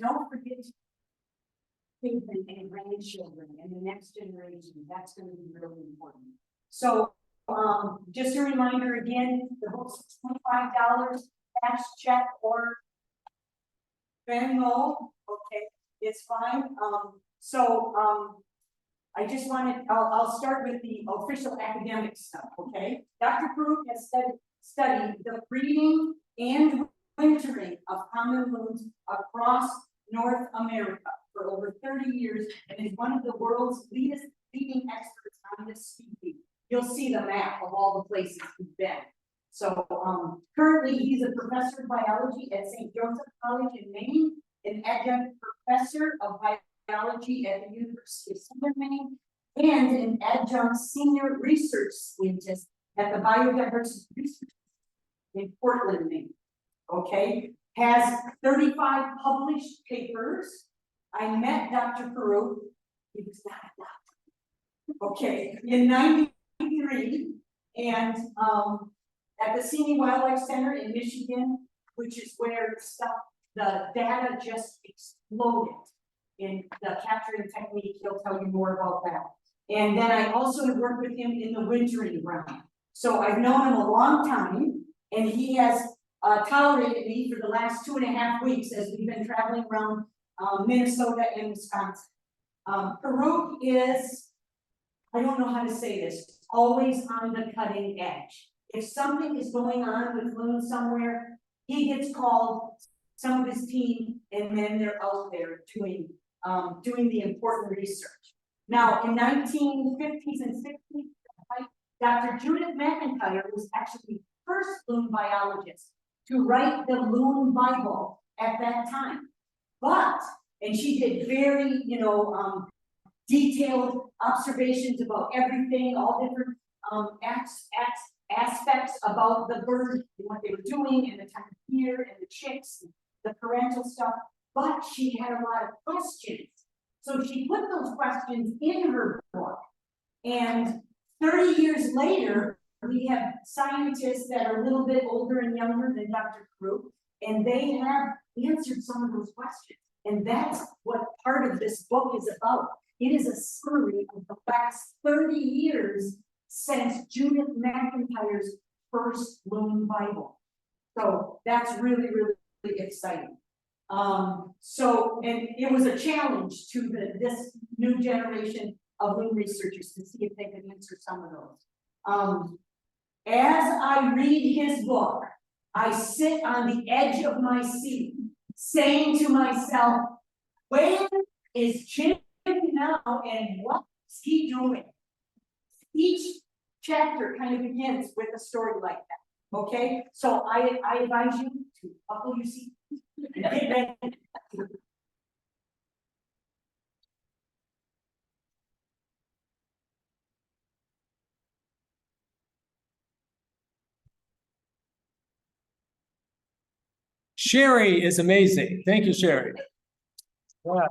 don't forget children and grandchildren and the next generation. That's going to be really important. So just a reminder again, the book's $25, cash, check, or Venmo. Okay, it's fine. I just wanted, I'll start with the official academic stuff, okay? Dr. Paruk has studied the breeding and wintering of common loons across North America for over 30 years and is one of the world's leading experts on this species. You'll see the map of all the places he's been. So currently he's a professor of biology at St. Joseph College in Maine, an adjunct professor of biology at the University of Southern Maine, and an adjunct senior research scientist at the Biodiversity Research in Portland, Maine. Okay, has 35 published papers. I met Dr. Paruk. He was not a doctor. Okay, in '93, and at the Simi Wildlife Center in Michigan, which is where the data just exploded in the capturing technique. He'll tell you more about that. And then I also have worked with him in the wintering ground. So I've known him a long time, and he has tolerated me for the last 2.5 weeks as we've been traveling around Minnesota and Wisconsin. Paruk is, I don't know how to say this, always on the cutting edge. If something is going on with loons somewhere, he gets called, some of his team, and then they're out there doing the important research. Now, in 1950s and 60s, Dr. Judith McIntyre was actually the first loon biologist to write the Loon Bible at that time. And she did very, detailed observations about everything, all different aspects about the bird and what they were doing and the time of year and the chicks, and the parental stuff. But she had a lot of questions. So she put those questions in her book. And 30 years later, we have scientists that are a little bit older and younger than Dr. Paruk, and they have answered some of those questions. And that's what part of this book is about. It is a summary of the last 30 years since Judith McIntyre's first Loon Bible. So that's really, really, really exciting. And it was a challenge to this new generation of loon researchers to see if they could answer some of those. As I read his book, I sit on the edge of my seat, saying to myself, where is Chip now and what is he doing? Each chapter kind of begins with a story like that. Okay, so I advise you to buckle your seat. Sherry is amazing. Thank you, Sherry. Yeah.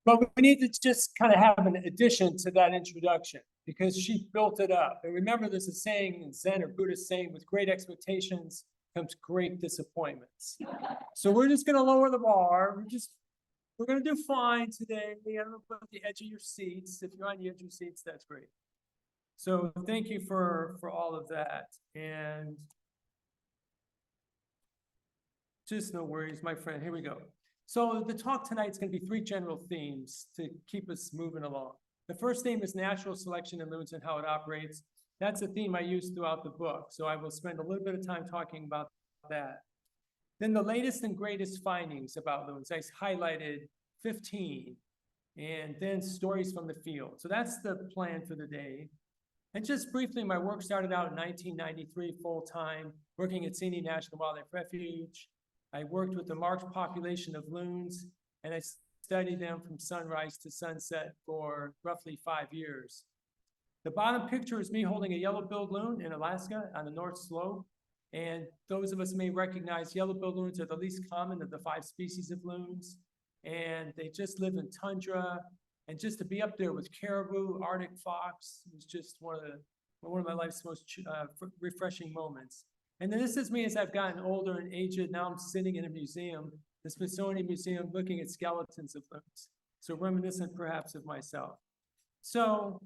But we need to just kind of have an addition to that introduction because she built it up. And remember, there's a saying in Zen or Buddhist saying, with great expectations comes great disappointments. So we're just going to lower the bar. We're going to do fine today. I don't know, put the edge of your seats. If you're on the edge of your seats, that's great. So thank you for all of that. And just no worries, my friend. Here we go. So the talk tonight is going to be 3 general themes to keep us moving along. The first theme is natural selection in loons and how it operates. That's a theme I use throughout the book, so I will spend a little bit of time talking about that. Then the latest and greatest findings about loons. I highlighted 15, and then stories from the field. So that's the plan for the day. And just briefly, my work started out in 1993 full-time, working at Sini National Wildlife Refuge. I worked with the marked population of loons, and I studied them from sunrise to sunset for roughly 5 years. The bottom picture is me holding a yellow-billed loon in Alaska on the North Slope. And those of us may recognize yellow-billed loons are the least common of the 5 species of loons. And they just live in tundra. And just to be up there with caribou, Arctic fox was just one of my life's most refreshing moments. And then this is me as I've gotten older and aged. Now I'm sitting in a museum, the Smithsonian Museum, looking at skeletons of loons. So reminiscent perhaps of myself. So,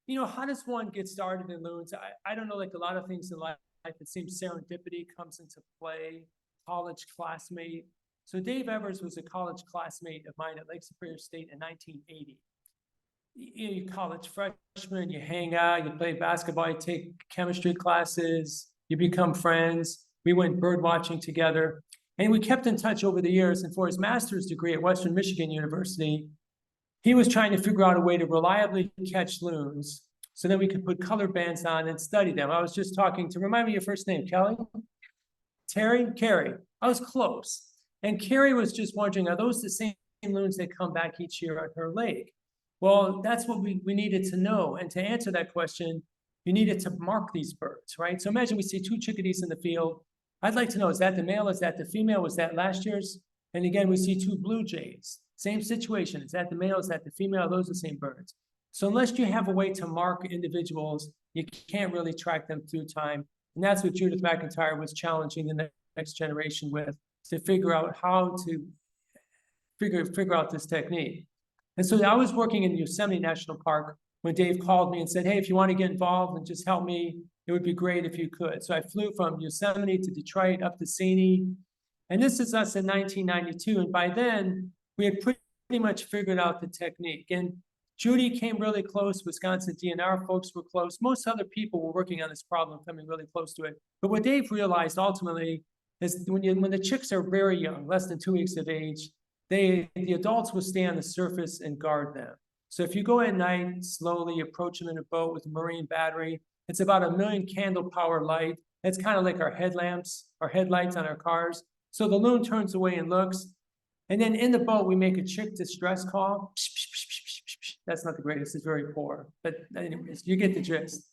you know, how does one get started in loons? I don't know, like a lot of things in life, it seems serendipity comes into play, college classmate. So Dave Evers was a college classmate of mine at Lake Superior State in 1980. You're college freshman, you hang out, you play basketball, you take chemistry classes, you become friends. We went bird watching together, and we kept in touch over the years. And for his master's degree at Western Michigan University, he was trying to figure out a way to reliably catch loons so that we could put color bands on and study them. I was just talking to, remind me your first name, Kelly? Terry? Carrie. I was close. And Carrie was just wondering, are those the same loons that come back each year at her lake? Well, that's what we needed to know. And to answer that question, you needed to mark these birds, right? So imagine we see two chickadees in the field. I'd like to know, is that the male? Is that the female? Was that last year's? And again, we see two blue jays. Same situation. Is that the male? Is that the female? Those are the same birds. So unless you have a way to mark individuals, you can't really track them through time. And that's what Judith McIntyre was challenging the next generation with, to figure out how to figure out this technique. And so I was working in Yosemite National Park when Dave called me and said, hey, if you want to get involved and just help me, it would be great if you could. So I flew from Yosemite to Detroit up to Seney. And this is us in 1992. And by then, we had pretty much figured out the technique. And Judy came really close. Wisconsin DNR folks were close. Most other people were working on this problem, coming really close to it. But what Dave realized ultimately is when the chicks are very young, less than 2 weeks of age, the adults will stay on the surface and guard them. So if you go at night, slowly approach them in a boat with a marine battery, it's about 1 million candle power light. It's kind of like our headlamps, our headlights on our cars. So the loon turns away and looks. And then in the boat, we make a chick distress call. That's not the greatest, it's very poor. But anyways, you get the gist.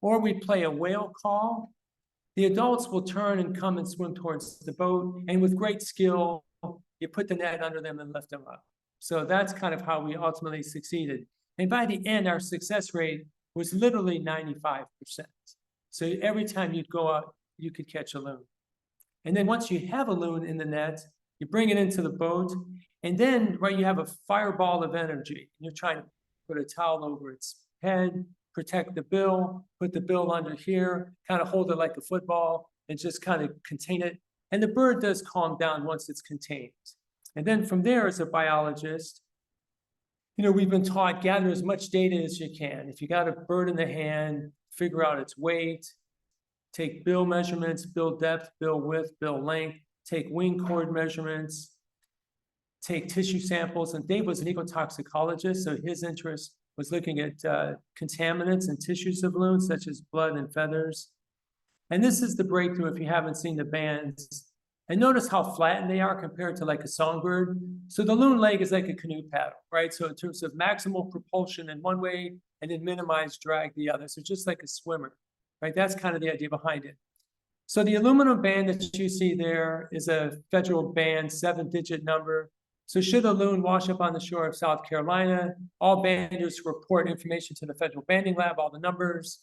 Or we play a whale call. The adults will turn and come and swim towards the boat. And with great skill, you put the net under them and lift them up. So that's kind of how we ultimately succeeded. And by the end, our success rate was literally 95%. So every time you'd go out, you could catch a loon. And then once you have a loon in the net, you bring it into the boat, and then, right, you have a fireball of energy. You're trying to put a towel over its head, protect the bill, put the bill under here, kind of hold it like a football, and just kind of contain it. And the bird does calm down once it's contained. And then from there, as a biologist, you know, we've been taught gather as much data as you can. If you got a bird in the hand, figure out its weight, take bill measurements, bill depth, bill width, bill length, take wing cord measurements, take tissue samples. And Dave was an ecotoxicologist, so his interest was looking at contaminants in tissues of loons, such as blood and feathers. And this is the breakthrough if you haven't seen the bands. And notice how flattened they are compared to like a songbird. So the loon leg is like a canoe paddle, right? So in terms of maximal propulsion in one way and then minimized drag the other. So just like a swimmer, right? That's kind of the idea behind it. So the aluminum band that you see there is a federal band, 7-digit number. So should a loon wash up on the shore of South Carolina, all banders report information to the federal banding lab, all the numbers.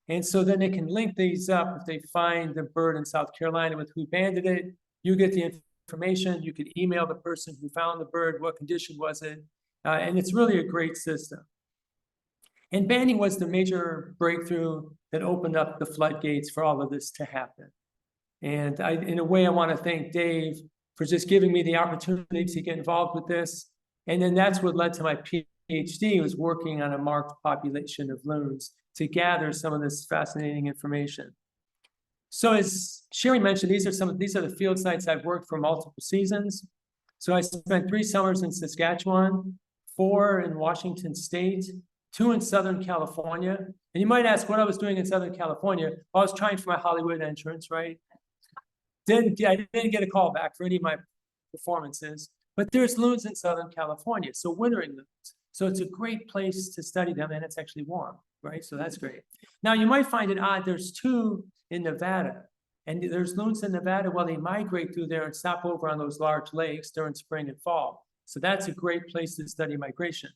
And so then they can link these up if they find the bird in South Carolina with who banded it. You get the information, you could email the person who found the bird, what condition was it, and it's really a great system. And banding was the major breakthrough that opened up the floodgates for all of this to happen. And in a way, I want to thank Dave for just giving me the opportunity to get involved with this. And then that's what led to my PhD, was working on a marked population of loons to gather some of this fascinating information. So as Sherry mentioned, these are the field sites I've worked for multiple seasons. So I spent 3 summers in Saskatchewan, 4 in Washington State, 2 in Southern California. And you might ask what I was doing in Southern California. Well, I was trying for my Hollywood entrance, right? I didn't get a call back for any of my performances, but there's loons in Southern California, so wintering loons. So it's a great place to study them, and it's actually warm, right? So that's great. Now, you might find it odd, there's 2 in Nevada, and there's loons in Nevada. Well, they migrate through there and stop over on those large lakes during spring and fall. So that's a great place to study migration.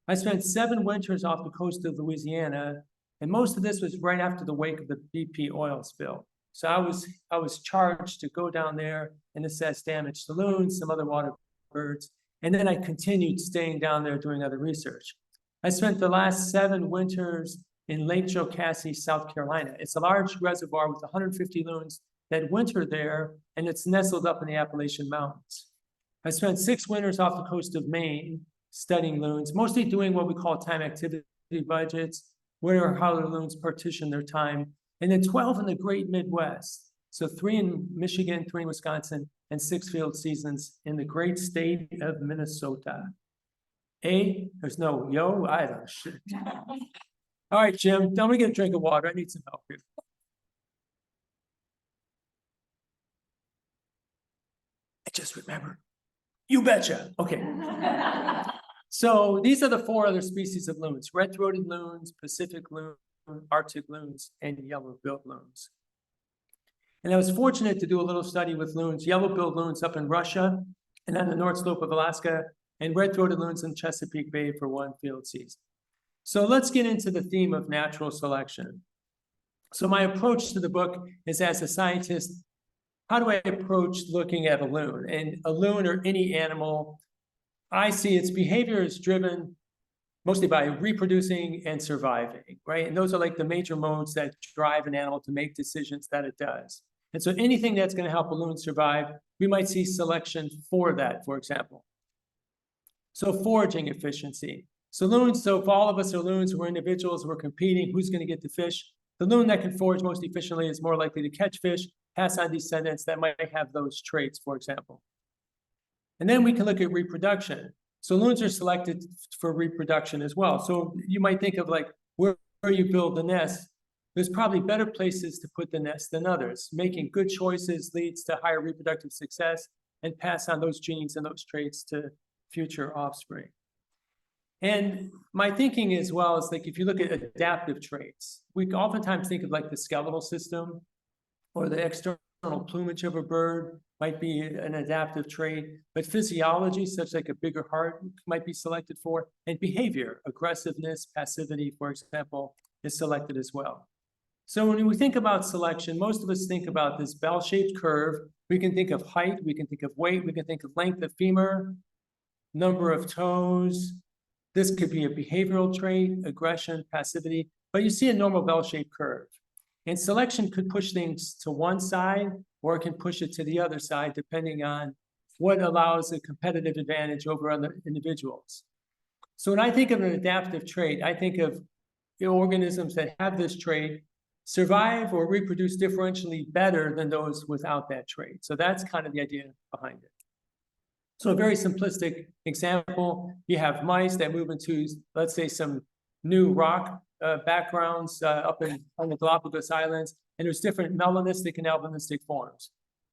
I spent 7 winters off the coast of Louisiana, and most of this was right after the wake of the BP oil spill. So I was charged to go down there and assess damage to loons, some other water birds, and then I continued staying down there doing other research. I spent the last 7 winters in Lake Jocassee, South Carolina. It's a large reservoir with 150 loons that winter there, and it's nestled up in the Appalachian Mountains. I spent 6 winters off the coast of Maine studying loons, mostly doing what we call time activity budgets, where or how the loons partition their time, and then 12 in the great Midwest. So 3 in Michigan, 3 in Wisconsin, and 6 field seasons in the great state of Minnesota. There's no yo, I don't shit. All right, Jim, let me get a drink of water. I need some help here. I just remembered. You betcha. Okay. So these are the 4 other species of loons: red-throated loons, Pacific loon, Arctic loons, and yellow-billed loons. And I was fortunate to do a little study with loons, yellow-billed loons up in Russia and on the North Slope of Alaska, and red-throated loons in Chesapeake Bay for 1 field season. So let's get into the theme of natural selection. So my approach to the book is, as a scientist, how do I approach looking at a loon? And a loon, or any animal, I see its behavior is driven mostly by reproducing and surviving, right? And those are like the major modes that drive an animal to make decisions that it does. And so anything that's going to help a loon survive, we might see selection for that, for example. So foraging efficiency. So if all of us are loons, we're individuals, we're competing, who's going to get the fish? The loon that can forage most efficiently is more likely to catch fish, pass on descendants that might have those traits, for example. And then we can look at reproduction. So loons are selected for reproduction as well. So you might think of like where you build the nest. There's probably better places to put the nest than others. Making good choices leads to higher reproductive success and pass on those genes and those traits to future offspring. And my thinking as well is, like, if you look at adaptive traits, we oftentimes think of like the skeletal system or the external plumage of a bird might be an adaptive trait, but physiology, such like a bigger heart, might be selected for, and behavior, aggressiveness, passivity, for example, is selected as well. So when we think about selection, most of us think about this bell-shaped curve. We can think of height, we can think of weight, we can think of length of femur, number of toes. This could be a behavioral trait, aggression, passivity, but you see a normal bell-shaped curve. And selection could push things to one side, or it can push it to the other side, depending on what allows a competitive advantage over other individuals. So when I think of an adaptive trait, I think of organisms that have this trait survive or reproduce differentially better than those without that trait. So that's kind of the idea behind it. So a very simplistic example, you have mice that move into, let's say, some new rock backgrounds on the Galapagos Islands, and there's different melanistic and albinistic forms.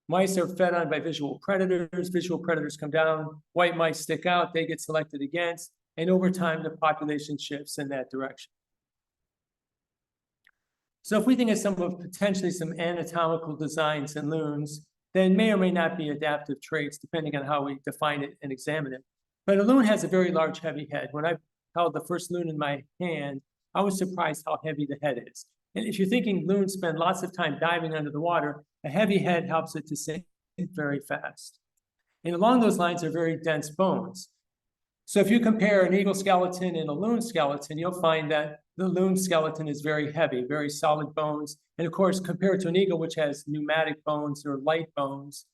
Mice are fed on by visual predators. Visual predators come down, white mice stick out, they get selected against, and over time the population shifts in that direction. So if we think of potentially some anatomical designs in loons, then may or may not be adaptive traits, depending on how we define it and examine it. But a loon has a very large, heavy head. When I held the first loon in my hand, I was surprised how heavy the head is. And if you're thinking loons spend lots of time diving under the water, a heavy head helps it to sink very fast. And along those lines are very dense bones. So if you compare an eagle skeleton and a loon skeleton, you'll find that the loon skeleton is very heavy, very solid bones. And of course, compared to an eagle, which has pneumatic bones or light bones.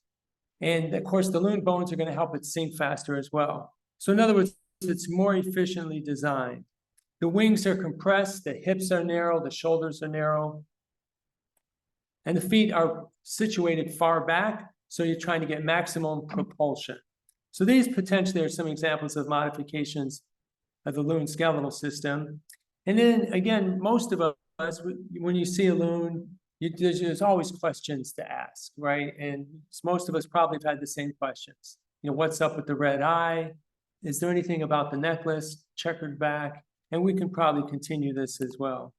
And of course, the loon bones are going to help it sink faster as well. So in other words, it's more efficiently designed. The wings are compressed, the hips are narrow, the shoulders are narrow, and the feet are situated far back, so you're trying to get maximum propulsion. So these potentially are some examples of modifications of the loon skeletal system. And then again, most of us, when you see a loon, there's always questions to ask, right? And most of us probably have had the same questions. You know, what's up with the red eye? Is there anything about the necklace, checkered back? And we can probably continue this as well.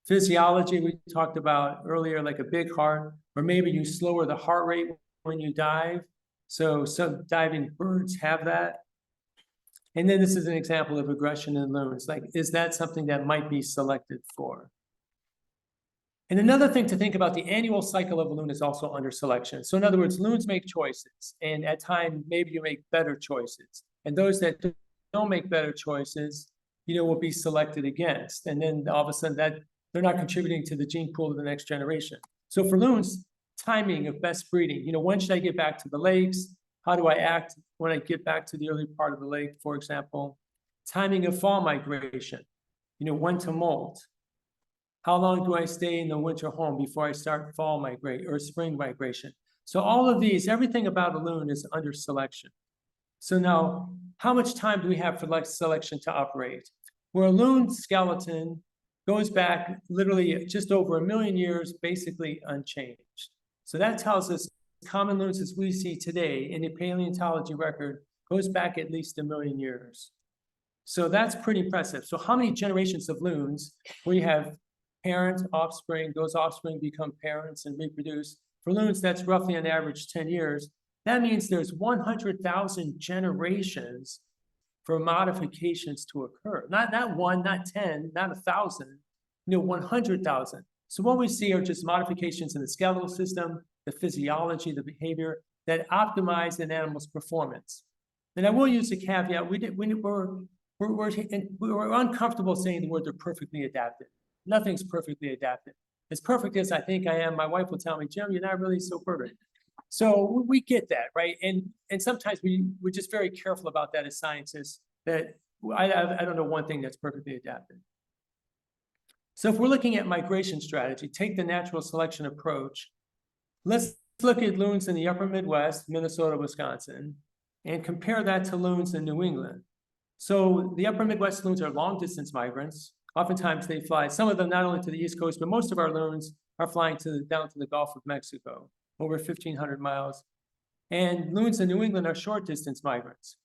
Physiology, we talked about earlier, like a big heart, or maybe you slower the heart rate when you dive. So some diving birds have that. And then this is an example of aggression in loons. Like, is that something that might be selected for? And another thing to think about, the annual cycle of a loon is also under selection. So in other words, loons make choices, and at times maybe you make better choices. And those that don't make better choices, will be selected against. And then all of a sudden that they're not contributing to the gene pool of the next generation. So for loons, timing of best breeding, when should I get back to the lakes? How do I act when I get back to the early part of the lake, for example? Timing of fall migration, when to molt. How long do I stay in the winter home before I start fall migration or spring migration? So all of these, everything about a loon is under selection. So now, how much time do we have for selection to operate? Where a loon skeleton goes back literally just over 1 million years, basically unchanged. So that tells us common loons as we see today in the paleontology record goes back at least 1 million years. So that's pretty impressive. So how many generations of loons where you have parent, offspring, those offspring become parents and reproduce? For loons, that's roughly on average 10 years. That means there's 100,000 generations for modifications to occur. Not one, not 10, not 1,000, 100,000. So what we see are just modifications in the skeletal system, the physiology, the behavior that optimize an animal's performance. And I will use a caveat. We're uncomfortable saying the word they're perfectly adapted. Nothing's perfectly adapted. As perfect as I think I am, my wife will tell me, Jim, you're not really so perfect. So we get that, right? And sometimes we're just very careful about that as scientists, that I don't know one thing that's perfectly adapted. So if we're looking at migration strategy, take the natural selection approach. Let's look at loons in the upper Midwest, Minnesota, Wisconsin, and compare that to loons in New England. So the upper Midwest loons are long distance migrants. Oftentimes they fly, some of them not only to the East Coast, but most of our loons are flying down to the Gulf of Mexico, over 1,500 miles. And loons in New England are short distance migrants.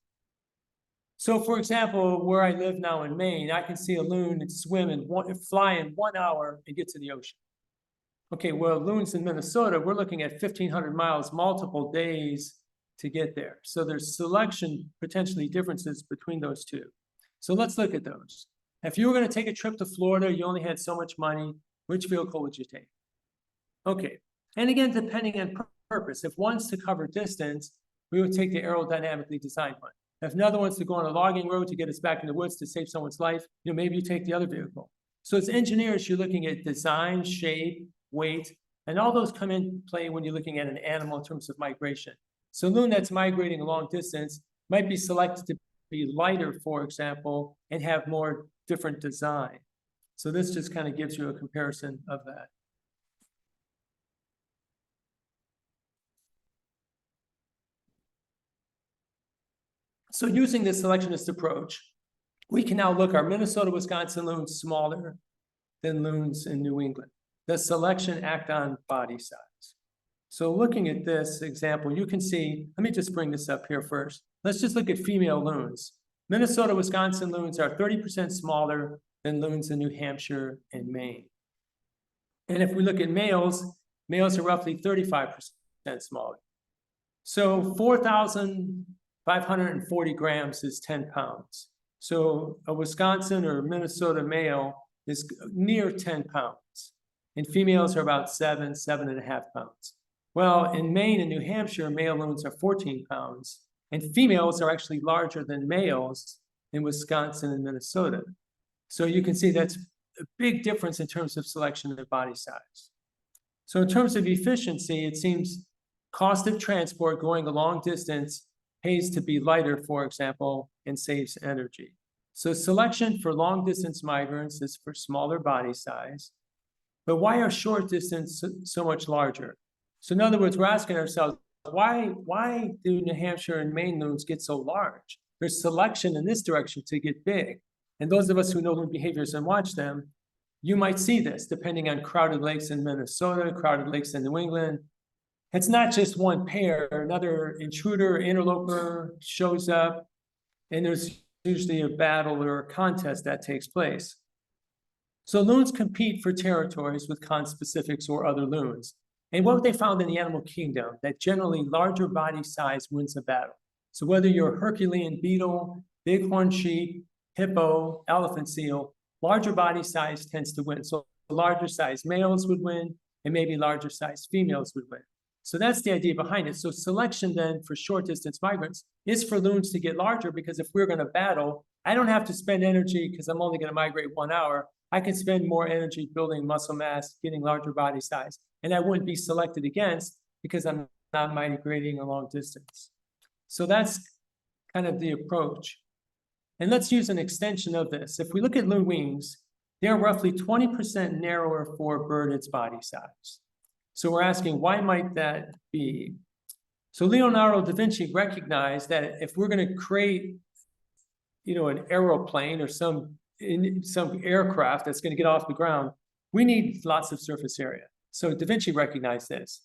So for example, where I live now in Maine, I can see a loon fly in 1 hour and get to the ocean. Okay, well, loons in Minnesota, we're looking at 1,500 miles, multiple days to get there. So there's selection, potentially differences between those two. So let's look at those. If you were going to take a trip to Florida, you only had so much money, which vehicle would you take? Okay, and again, depending on purpose, if one's to cover distance, we would take the aerodynamically designed one. If another one's to go on a logging road to get us back in the woods to save someone's life, maybe you take the other vehicle. So as engineers, you're looking at design, shape, weight, and all those come in play when you're looking at an animal in terms of migration. So a loon that's migrating a long distance might be selected to be lighter, for example, and have more different design. So this just kind of gives you a comparison of that. So using this selectionist approach, we can now look our Minnesota, Wisconsin loons smaller than loons in New England. The selection act on body size. So looking at this example, you can see, let me just bring this up here first. Let's just look at female loons. Minnesota, Wisconsin loons are 30% smaller than loons in New Hampshire and Maine. And if we look at males, males are roughly 35% smaller. So 4,540 grams is 10 pounds. So a Wisconsin or Minnesota male is near 10 pounds. And females are about 7.5 pounds. Well, in Maine and New Hampshire, male loons are 14 pounds, and females are actually larger than males in Wisconsin and Minnesota. So you can see that's a big difference in terms of selection of body size. So in terms of efficiency, it seems cost of transport going a long distance pays to be lighter, for example, and saves energy. So selection for long distance migrants is for smaller body size. But why are short distance so much larger? So in other words, we're asking ourselves, why do New Hampshire and Maine loons get so large? There's selection in this direction to get big. And those of us who know loon behaviors and watch them, you might see this depending on crowded lakes in Minnesota, crowded lakes in New England. It's not just one pair, another intruder, interloper shows up, and there's usually a battle or a contest that takes place. So loons compete for territories with conspecifics or other loons. And what they found in the animal kingdom, that generally larger body size wins a battle. So whether you're a Herculean beetle, bighorn sheep, hippo, elephant seal, larger body size tends to win. So larger size males would win, and maybe larger size females would win. So that's the idea behind it. So selection then for short distance migrants is for loons to get larger, because if we're going to battle, I don't have to spend energy because I'm only going to migrate 1 hour. I can spend more energy building muscle mass, getting larger body size, and I wouldn't be selected against because I'm not migrating a long distance. So that's kind of the approach. And let's use an extension of this. If we look at loon wings, they're roughly 20% narrower for a bird its body size. So we're asking, why might that be? So Leonardo da Vinci recognized that if we're going to create, an aeroplane or some aircraft that's going to get off the ground, we need lots of surface area. So da Vinci recognized this.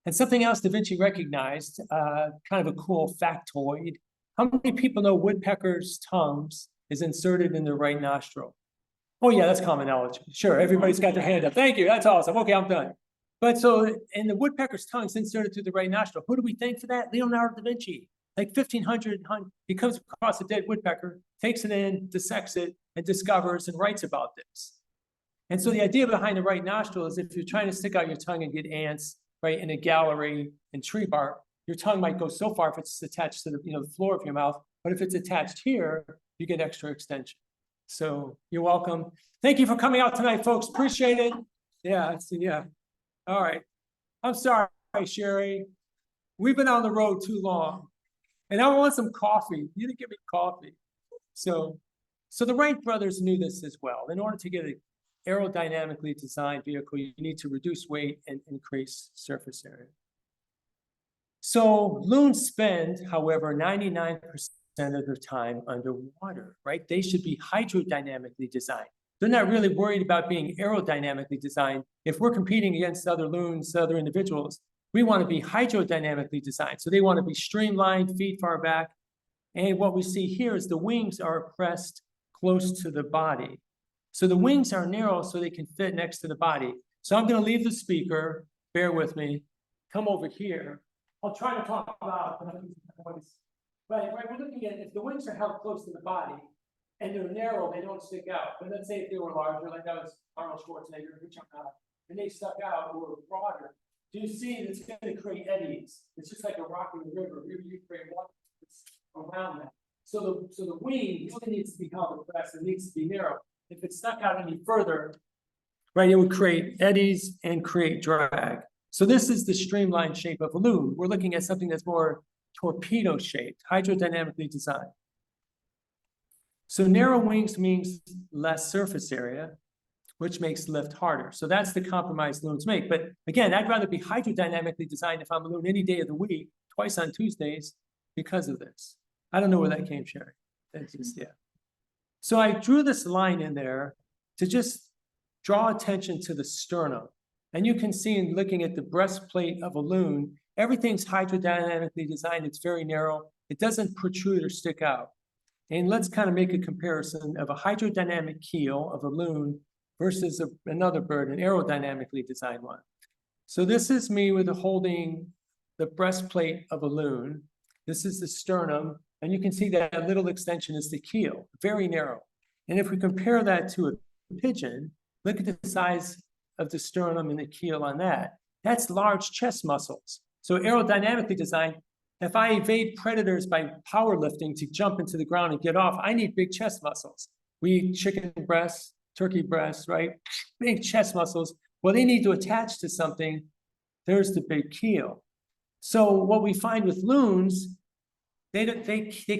And something else da Vinci recognized, kind of a cool factoid. How many people know woodpeckers' tongues is inserted in the right nostril? Oh yeah, that's common knowledge. Sure, everybody's got their hand up. Thank you, that's awesome. Okay, I'm done. But so, and the woodpecker's tongue is inserted through the right nostril. Who do we thank for that? Leonardo da Vinci. Like 1500, he comes across a dead woodpecker, takes it in, dissects it, and discovers and writes about this. And so the idea behind the right nostril is if you're trying to stick out your tongue and get ants, right, in a gallery in tree bark, your tongue might go so far if it's attached to the, the floor of your mouth, but if it's attached here, you get extra extension. So you're welcome. Thank you for coming out tonight, folks. Appreciate it. Yeah, yeah. All right. I'm sorry, Sherry. We've been on the road too long. And I want some coffee. You didn't give me coffee. So the Wright brothers knew this as well. In order to get an aerodynamically designed vehicle, you need to reduce weight and increase surface area. So loons spend, however, 99% of their time underwater, right? They should be hydrodynamically designed. They're not really worried about being aerodynamically designed. If we're competing against other loons, other individuals, we want to be hydrodynamically designed. So they want to be streamlined, feet far back. And what we see here is the wings are pressed close to the body. So the wings are narrow so they can fit next to the body. So I'm going to leave the speaker, bear with me, come over here. I'll try to talk about, but we're looking at if the wings are held close to the body, and they're narrow, they don't stick out. But let's say if they were larger, like that was Arnold Schwarzenegger, and they stuck out or were broader, do you see it's going to create eddies? It's just like a rock in the river. You create water around that. So the wing really needs to be held compressed. It needs to be narrow. If it stuck out any further, right, it would create eddies and create drag. So this is the streamlined shape of a loon. We're looking at something that's more torpedo shaped, hydrodynamically designed. So narrow wings means less surface area, which makes lift harder. So that's the compromise loons make. But again, I'd rather be hydrodynamically designed if I'm a loon any day of the week, twice on Tuesdays, because of this. I don't know where that came, Sherry. That's just, yeah. So I drew this line in there to just draw attention to the sternum. And you can see in looking at the breastplate of a loon, everything's hydrodynamically designed. It's very narrow. It doesn't protrude or stick out. And let's kind of make a comparison of a hydrodynamic keel of a loon versus another bird, an aerodynamically designed one. So this is me with holding the breastplate of a loon. This is the sternum, and you can see that little extension is the keel, very narrow. And if we compare that to a pigeon, look at the size of the sternum and the keel on that. That's large chest muscles. So aerodynamically designed, if I evade predators by powerlifting to jump into the ground and get off, I need big chest muscles. We eat chicken breasts, turkey breasts, right? Big chest muscles. Well, they need to attach to something. There's the big keel. So what we find with loons, they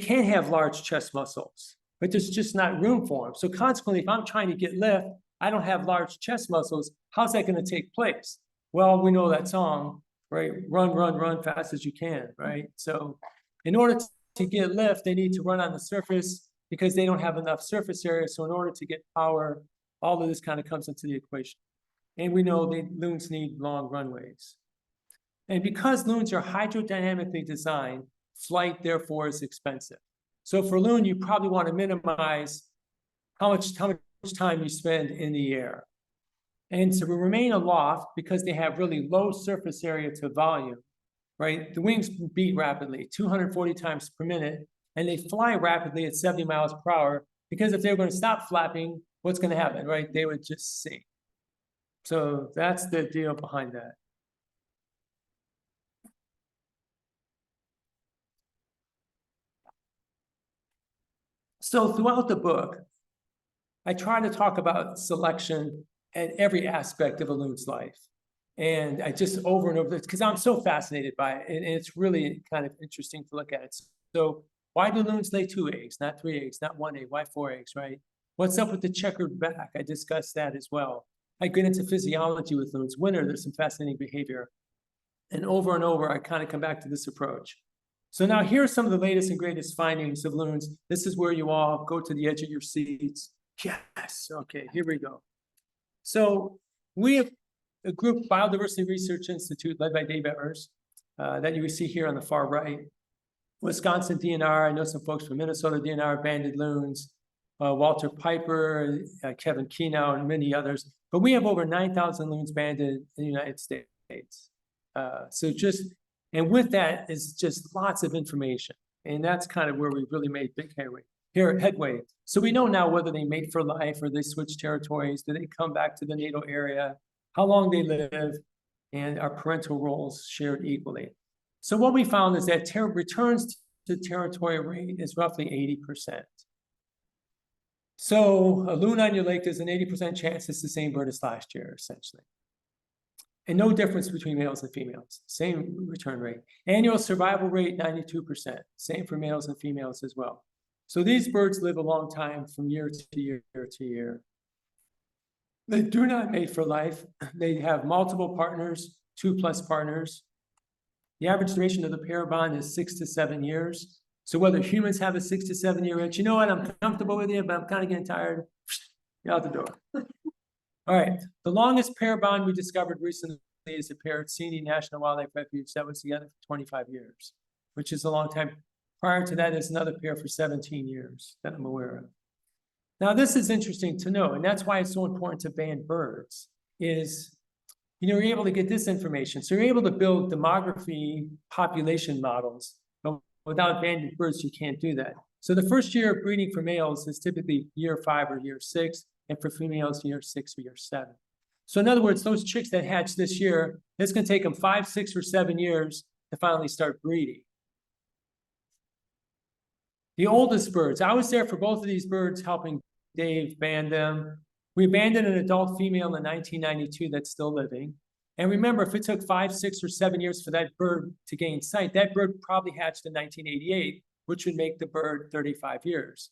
can't have large chest muscles, but there's just not room for them. So consequently, if I'm trying to get lift, I don't have large chest muscles. How's that going to take place? Well, we know that song, right? Run, run, run fast as you can, right? So in order to get lift, they need to run on the surface because they don't have enough surface area. So in order to get power, all of this kind of comes into the equation. And we know loons need long runways. And because loons are hydrodynamically designed, flight therefore is expensive. So for a loon, you probably want to minimize how much time you spend in the air. And to remain aloft, because they have really low surface area to volume, right? The wings beat rapidly, 240 times per minute, and they fly rapidly at 70 miles per hour, because if they were going to stop flapping, what's going to happen, right? They would just sink. So that's the deal behind that. So throughout the book, I try to talk about selection at every aspect of a loon's life. And I just over and over, because I'm so fascinated by it, and it's really kind of interesting to look at it. So why do loons lay 2 eggs, not 3 eggs, not 1 egg? Why 4 eggs, right? What's up with the checkered back? I discussed that as well. I get into physiology with loons. Winter, there's some fascinating behavior. And over, I kind of come back to this approach. So now here are some of the latest and greatest findings of loons. This is where you all go to the edge of your seats. Yes, okay, here we go. So we have a group, Biodiversity Research Institute, led by Dave Evers, that you see here on the far right. Wisconsin DNR, I know some folks from Minnesota DNR, banded loons, Walter Piper, Kevin Kenow, and many others. But we have over 9,000 loons banded in the United States. And with that is just lots of information. And that's kind of where we really made big headway. So we know now whether they mate for life or they switch territories, do they come back to the natal area, how long they live, and are parental roles shared equally. So what we found is that returns to territory rate is roughly 80%. So a loon on your lake, there's an 80% chance it's the same bird as last year, essentially. And no difference between males and females, same return rate. Annual survival rate, 92%, same for males and females as well. So these birds live a long time from year to year to year. They do not mate for life. They have multiple partners, 2+ partners. The average duration of the pair bond is 6 to 7 years. So whether humans have a 6 to 7 year itch, you know what, I'm comfortable with you, but I'm kind of getting tired, you're out the door. All right, the longest pair bond we discovered recently is a pair at Sini National Wildlife Refuge that was together for 25 years, which is a long time. Prior to that, there's another pair for 17 years that I'm aware of. Now, this is interesting to know, and that's why it's so important to band birds, is you're able to get this information. So you're able to build demography population models, but without banded birds, you can't do that. So the first year of breeding for males is typically year 5 or year 6, and for females, year 6 or year 7. So in other words, those chicks that hatch this year, it's going to take them 5, 6, or 7 years to finally start breeding. The oldest birds, I was there for both of these birds, helping Dave band them. We abandoned an adult female in 1992 that's still living. And remember, if it took 5, 6, or 7 years for that bird to gain sight, that bird probably hatched in 1988, which would make the bird 35 years.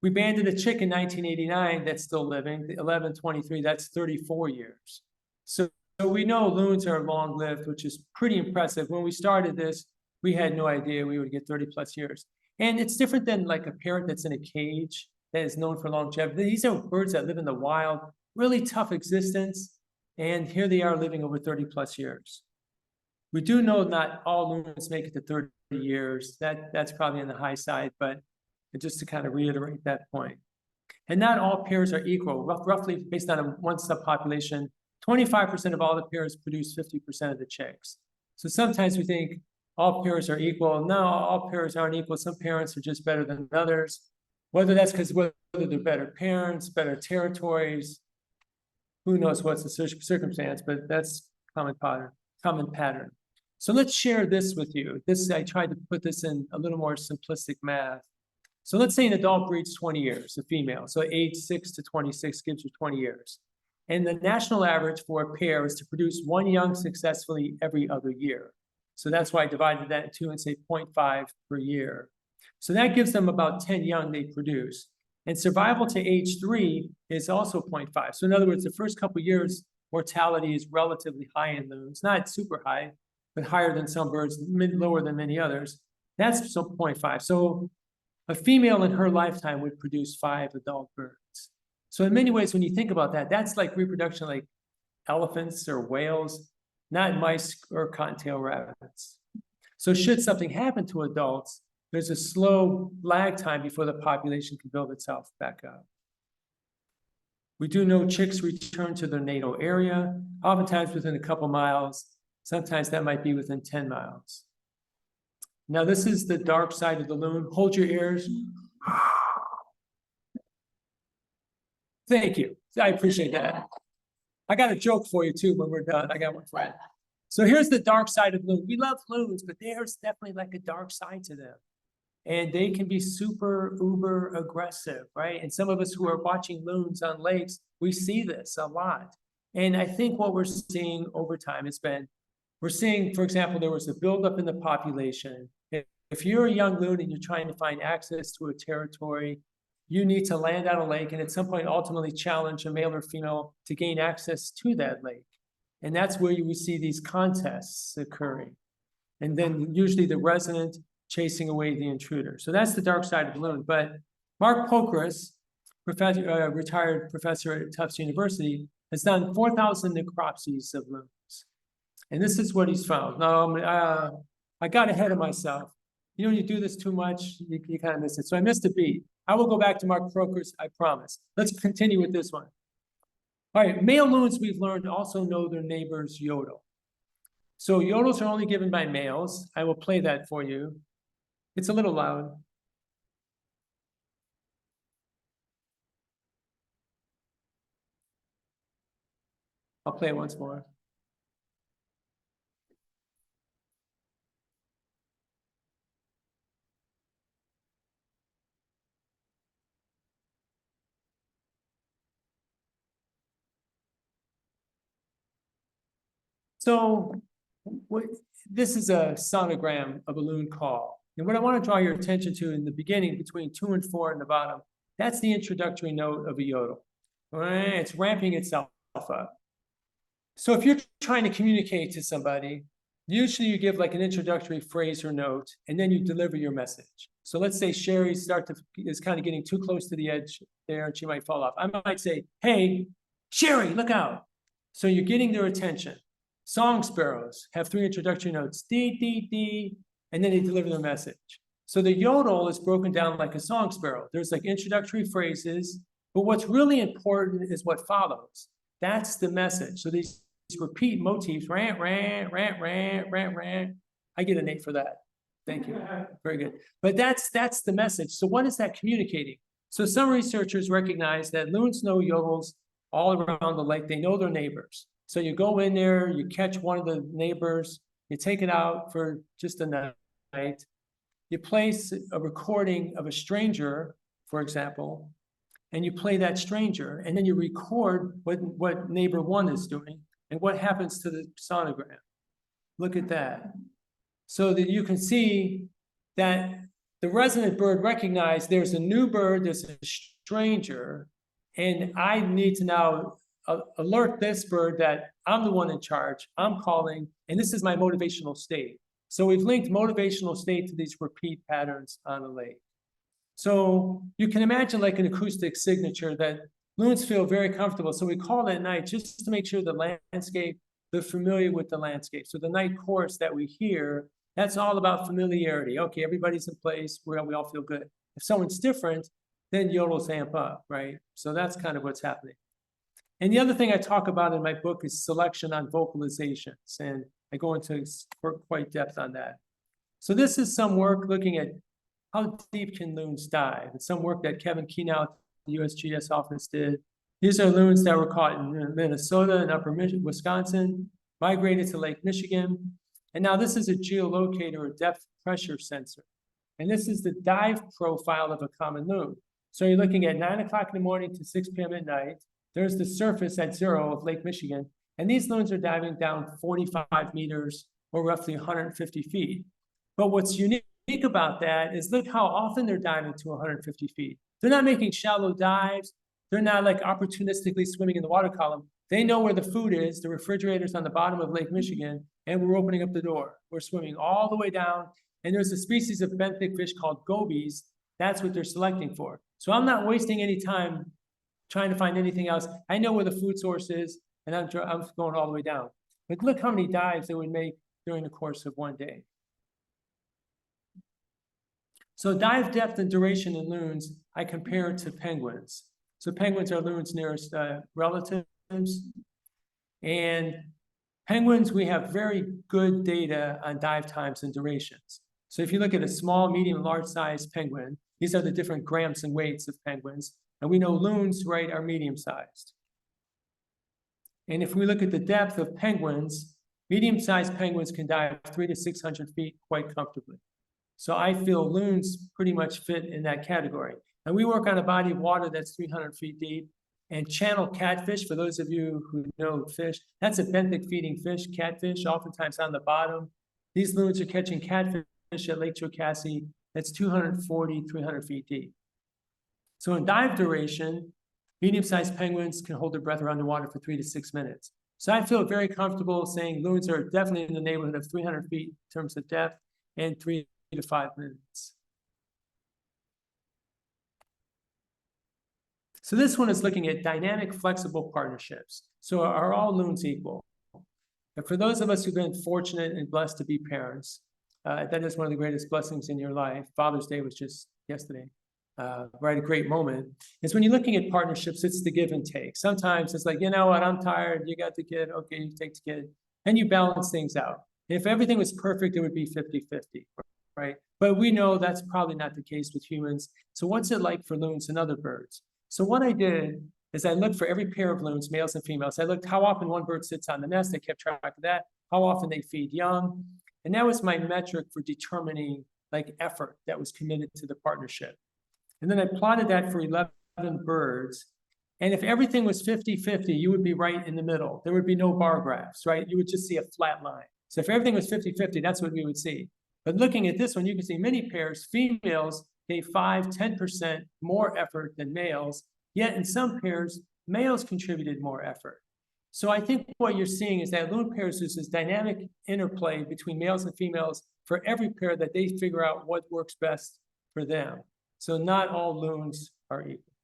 We banded a chick in 1989 that's still living, 1123, that's 34 years. So we know loons are long-lived, which is pretty impressive. When we started this, we had no idea we would get 30+ years. And it's different than like a parrot that's in a cage that is known for longevity. These are birds that live in the wild, really tough existence, and here they are living over 30+ years. We do know not all loons make it to 30 years. That's probably on the high side, but just to kind of reiterate that point. And not all pairs are equal. Roughly, based on one subpopulation, 25% of all the pairs produce 50% of the chicks. So sometimes we think all pairs are equal. No, all pairs aren't equal. Some parents are just better than others. Whether that's because whether they're better parents, better territories, who knows what's the circumstance, but that's common pattern. So let's share this with you. I tried to put this in a little more simplistic math. So let's say an adult breeds 20 years, a female. So age 6 to 26 gives you 20 years. And the national average for a pair is to produce 1 young successfully every other year. So that's why I divided that in 2 and say 0.5 per year. So that gives them about 10 young they produce. And survival to age 3 is also 0.5. So in other words, the first couple of years, mortality is relatively high in loons. Not super high, but higher than some birds, lower than many others. That's 0.5. So a female in her lifetime would produce 5 adult birds. So in many ways, when you think about that, that's like reproduction like elephants or whales, not mice or cottontail rabbits. So should something happen to adults, there's a slow lag time before the population can build itself back up. We do know chicks return to their natal area, oftentimes within a couple miles. Sometimes that might be within 10 miles. Now, this is the dark side of the loon. Hold your ears. Thank you. I appreciate that. I got a joke for you too when we're done. I got one for you. So here's the dark side of loons. We love loons, but there's definitely like a dark side to them. And they can be super uber aggressive, right? And some of us who are watching loons on lakes, we see this a lot. And I think what we're seeing over time has been, we're seeing, for example, there was a buildup in the population. If you're a young loon and you're trying to find access to a territory, you need to land on a lake and at some point ultimately challenge a male or female to gain access to that lake. And that's where you will see these contests occurring. And then usually the resident chasing away the intruder. So that's the dark side of the loon. But Mark Pokras, retired professor at Tufts University, has done 4,000 necropsies of loons. And this is what he's found. Now, I got ahead of myself. You know, you do this too much, you kind of miss it. So I missed a beat. I will go back to Mark Pokras, I promise. Let's continue with this one. All right, male loons, we've learned, also know their neighbor's yodel. So yodels are only given by males. I will play that for you. It's a little loud. I'll play it once more. So this is a sonogram of a loon call. And what I want to draw your attention to in the beginning, between 2 and 4 in the bottom, that's the introductory note of a yodel. All right, it's ramping itself up. So if you're trying to communicate to somebody, usually you give like an introductory phrase or note, and then you deliver your message. So let's say Sherry is kind of getting too close to the edge there, and she might fall off. I might say, hey, Sherry, look out. So you're getting their attention. Song sparrows have 3 introductory notes, dee, dee, dee, and then they deliver their message. So the yodel is broken down like a song sparrow. There's like introductory phrases, but what's really important is what follows. That's the message. So these repeat motifs, rant, rant, rant, rant, rant, rant. I get an 8 for that. Thank you. Very good. But that's the message. So what is that communicating? So some researchers recognize that loons know yodels all around the lake. They know their neighbors. So you go in there, you catch one of the neighbors, you take it out for just a night. You place a recording of a stranger, for example, and you play that stranger, and then you record what neighbor 1 is doing and what happens to the sonogram. Look at that. So that you can see that the resident bird recognized there's a new bird, there's a stranger, and I need to now alert this bird that I'm the one in charge, I'm calling, and this is my motivational state. So we've linked motivational state to these repeat patterns on a lake. So you can imagine like an acoustic signature that loons feel very comfortable. So we call at night just to make sure the landscape, they're familiar with the landscape. So the night chorus that we hear, that's all about familiarity. Okay, everybody's in place, we all feel good. If someone's different, then yodels amp up, right? So that's kind of what's happening. And the other thing I talk about in my book is selection on vocalizations, and I go into quite depth on that. So this is some work looking at how deep can loons dive. It's some work that Kevin Kenow, the USGS office did. These are loons that were caught in Minnesota and upper Wisconsin, migrated to Lake Michigan. And now this is a geolocator or depth pressure sensor. And this is the dive profile of a common loon. So you're looking at 9 o'clock in the morning to 6 p.m. at night. There's the surface at 0 of Lake Michigan. And these loons are diving down 45 meters or roughly 150 feet. But what's unique about that is look how often they're diving to 150 feet. They're not making shallow dives. They're not like opportunistically swimming in the water column. They know where the food is. The refrigerator's on the bottom of Lake Michigan, and we're opening up the door. We're swimming all the way down. And there's a species of benthic fish called gobies. That's what they're selecting for. So I'm not wasting any time trying to find anything else. I know where the food source is, and I'm going all the way down. But look how many dives they would make during the course of one day. So dive depth and duration in loons, I compare it to penguins. So penguins are loons' nearest relatives. And penguins, we have very good data on dive times and durations. So if you look at a small, medium, large size penguin, these are the different grams and weights of penguins. And we know loons, right, are medium sized. And if we look at the depth of penguins, medium-sized penguins can dive 300 to 600 feet quite comfortably. So I feel loons pretty much fit in that category. And we work on a body of water that's 300 feet deep. And channel catfish, for those of you who know fish, that's a benthic feeding fish, catfish, oftentimes on the bottom. These loons are catching catfish at Lake Chillicothe that's 240, 300 feet deep. So in dive duration, medium-sized penguins can hold their breath underwater for 3 to 6 minutes. So I feel very comfortable saying loons are definitely in the neighborhood of 300 feet in terms of depth and 3 to 5 minutes. So this one is looking at dynamic, flexible partnerships. So are all loons equal? And for those of us who've been fortunate and blessed to be parents, that is one of the greatest blessings in your life. Father's Day was just yesterday. Right, a great moment, is when you're looking at partnerships, it's the give and take. Sometimes it's like, you know what, I'm tired, you got the kid, okay, you take the kid, and you balance things out. If everything was perfect, it would be 50-50, right? But we know that's probably not the case with humans. So what's it like for loons and other birds? So what I did is I looked for every pair of loons, males and females. I looked how often one bird sits on the nest, I kept track of that, how often they feed young, and that was my metric for determining like effort that was committed to the partnership. And then I plotted that for 11 birds. And if everything was 50-50, you would be right in the middle. There would be no bar graphs, right? You would just see a flat line. So if everything was 50-50, that's what we would see. But looking at this one, you can see many pairs, females gave 5-10% more effort than males. Yet in some pairs, males contributed more effort. So I think what you're seeing is that loon pairs, there's this dynamic interplay between males and females for every pair that they figure out what works best for them. So not all loons are equal.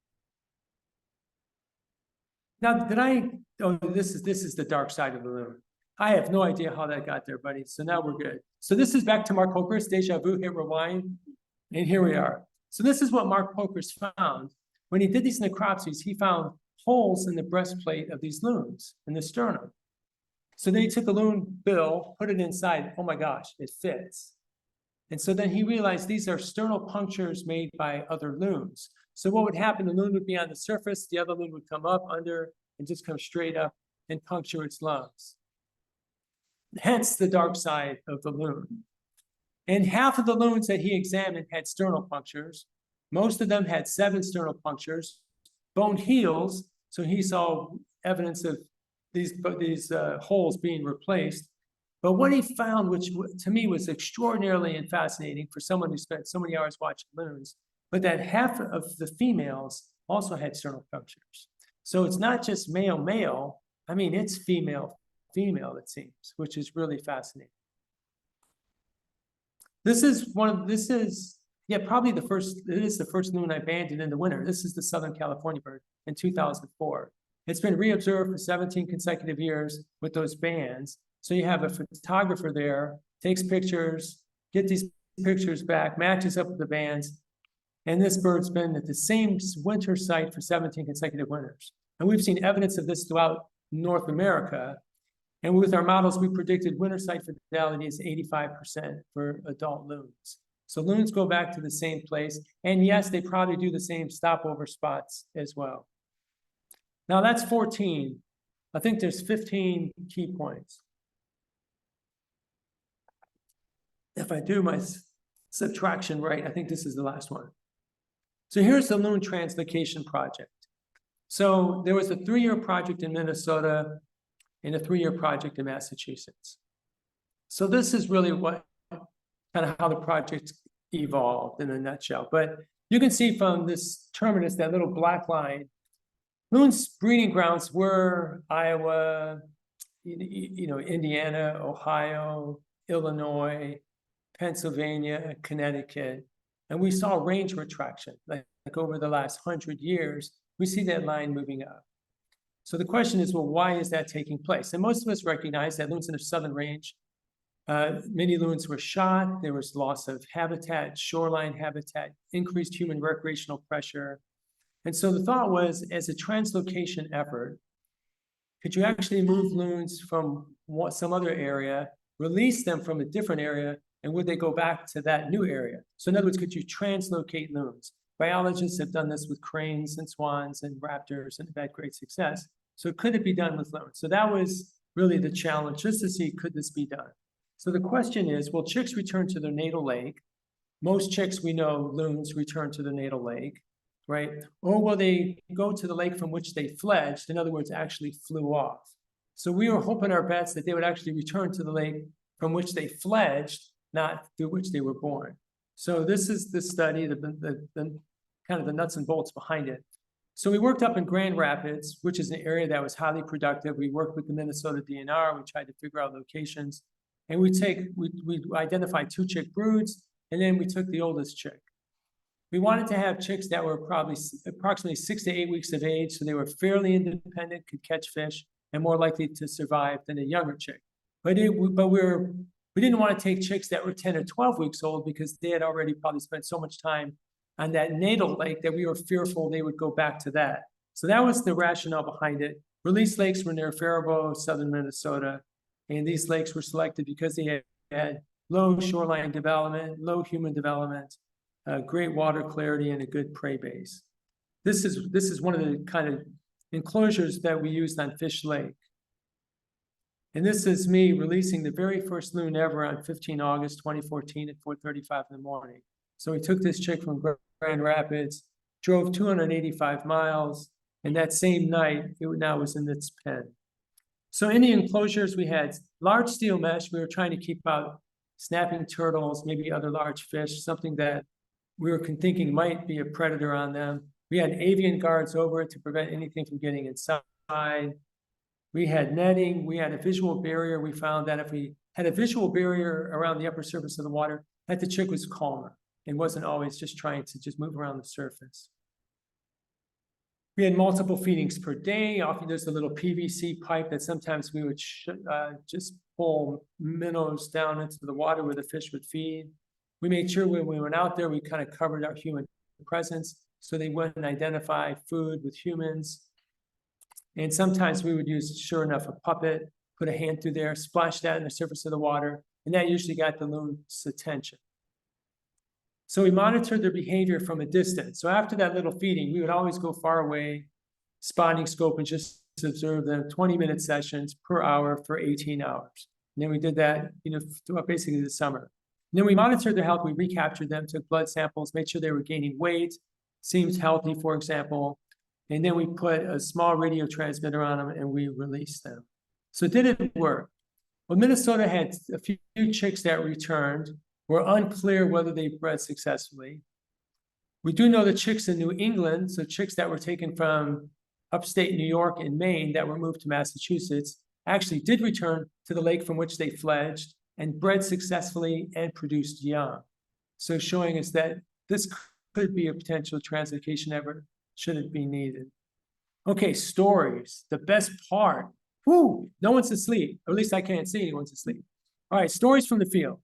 Now, this is the dark side of the loon. I have no idea how that got there, buddy. So now we're good. So this is back to Mark Poker's deja vu, hit rewind, and here we are. So this is what Mark Poker's found. When he did these necropsies, he found holes in the breastplate of these loons, in the sternum. So then he took a loon bill, put it inside. Oh my gosh, it fits. And so then he realized these are sternal punctures made by other loons. So what would happen, the loon would be on the surface, the other loon would come up under and just come straight up and puncture its lungs. Hence the dark side of the loon. And half of the loons that he examined had sternal punctures. Most of them had 7 sternal punctures, bone heels. So he saw evidence of these holes being replaced. But what he found, which to me was extraordinarily and fascinating for someone who spent so many hours watching loons, but that half of the females also had sternal punctures. So it's not just male, I mean, it's female, it seems, which is really fascinating. This is probably the first loon I abandoned in the winter. This is the Southern California bird in 2004. It's been reobserved for 17 consecutive years with those bands. So you have a photographer there, takes pictures, get these pictures back, matches up with the bands. And this bird's been at the same winter site for 17 consecutive winters. And we've seen evidence of this throughout North America. And with our models, we predicted winter site fidelity is 85% for adult loons. So loons go back to the same place. And yes, they probably do the same stopover spots as well. Now that's 14. I think there's 15 key points. If I do my subtraction right, I think this is the last one. So here's the loon translocation project. So there was a 3-year project in Minnesota and a 3-year project in Massachusetts. So this is really what kind of how the project evolved in a nutshell. But you can see from this terminus, that little black line, loons' breeding grounds were Iowa, Indiana, Ohio, Illinois, Pennsylvania, Connecticut, and we saw range retraction. Like over the last 100 years, we see that line moving up. So the question is, well, why is that taking place? And most of us recognize that loons in the southern range, many loons were shot, there was loss of habitat, shoreline habitat, increased human recreational pressure. And so the thought was, as a translocation effort, could you actually move loons from some other area, release them from a different area, and would they go back to that new area? So in other words, could you translocate loons? Biologists have done this with cranes and swans and raptors and have had great success. So could it be done with loons? So that was really the challenge, just to see, could this be done? So the question is, will chicks return to their natal lake? Most chicks, we know, loons return to the natal lake, right? Or will they go to the lake from which they fledged? In other words, actually flew off. So we were hoping our bets that they would actually return to the lake from which they fledged, not through which they were born. So this is the study, the kind of the nuts and bolts behind it. So we worked up in Grand Rapids, which is an area that was highly productive. We worked with the Minnesota DNR. We tried to figure out locations. And we identified 2 chick broods, and then we took the oldest chick. We wanted to have chicks that were probably approximately 6 to 8 weeks of age, so they were fairly independent, could catch fish, and more likely to survive than a younger chick. But we didn't want to take chicks that were 10 or 12 weeks old because they had already probably spent so much time on that natal lake that we were fearful they would go back to that. So that was the rationale behind it. Release lakes were near Faribault, southern Minnesota, and these lakes were selected because they had low shoreline development, low human development, great water clarity, and a good prey base. This is one of the kind of enclosures that we used on Fish Lake. And this is me releasing the very first loon ever on 15 August 2014 at 4:35 in the morning. So we took this chick from Grand Rapids, drove 285 miles, and that same night, it now was in its pen. So in the enclosures, we had large steel mesh. We were trying to keep out snapping turtles, maybe other large fish, something that we were thinking might be a predator on them. We had avian guards over it to prevent anything from getting inside. We had netting. We had a visual barrier. We found that if we had a visual barrier around the upper surface of the water, that the chick was calmer and wasn't always just trying to just move around the surface. We had multiple feedings per day. Often there's a little PVC pipe that sometimes we would just pull minnows down into the water where the fish would feed. We made sure when we went out there, we kind of covered our human presence so they wouldn't identify food with humans. And sometimes we would use, sure enough, a puppet, put a hand through there, splash that in the surface of the water, and that usually got the loon's attention. So we monitored their behavior from a distance. So after that little feeding, we would always go far away, spotting scope, and just observe them 20-minute sessions per hour for 18 hours. And then we did that, throughout basically the summer. And then we monitored their health. We recaptured them, took blood samples, made sure they were gaining weight, seemed healthy, for example. And then we put a small radio transmitter on them and we released them. So did it work? Well, Minnesota had a few chicks that returned. We're unclear whether they bred successfully. We do know the chicks in New England, so chicks that were taken from upstate New York and Maine that were moved to Massachusetts, actually did return to the lake from which they fledged and bred successfully and produced young. So showing us that this could be a potential translocation effort should it be needed. Okay, stories, the best part. Whoo, no one's asleep. Or at least I can't see anyone's asleep. All right, stories from the field.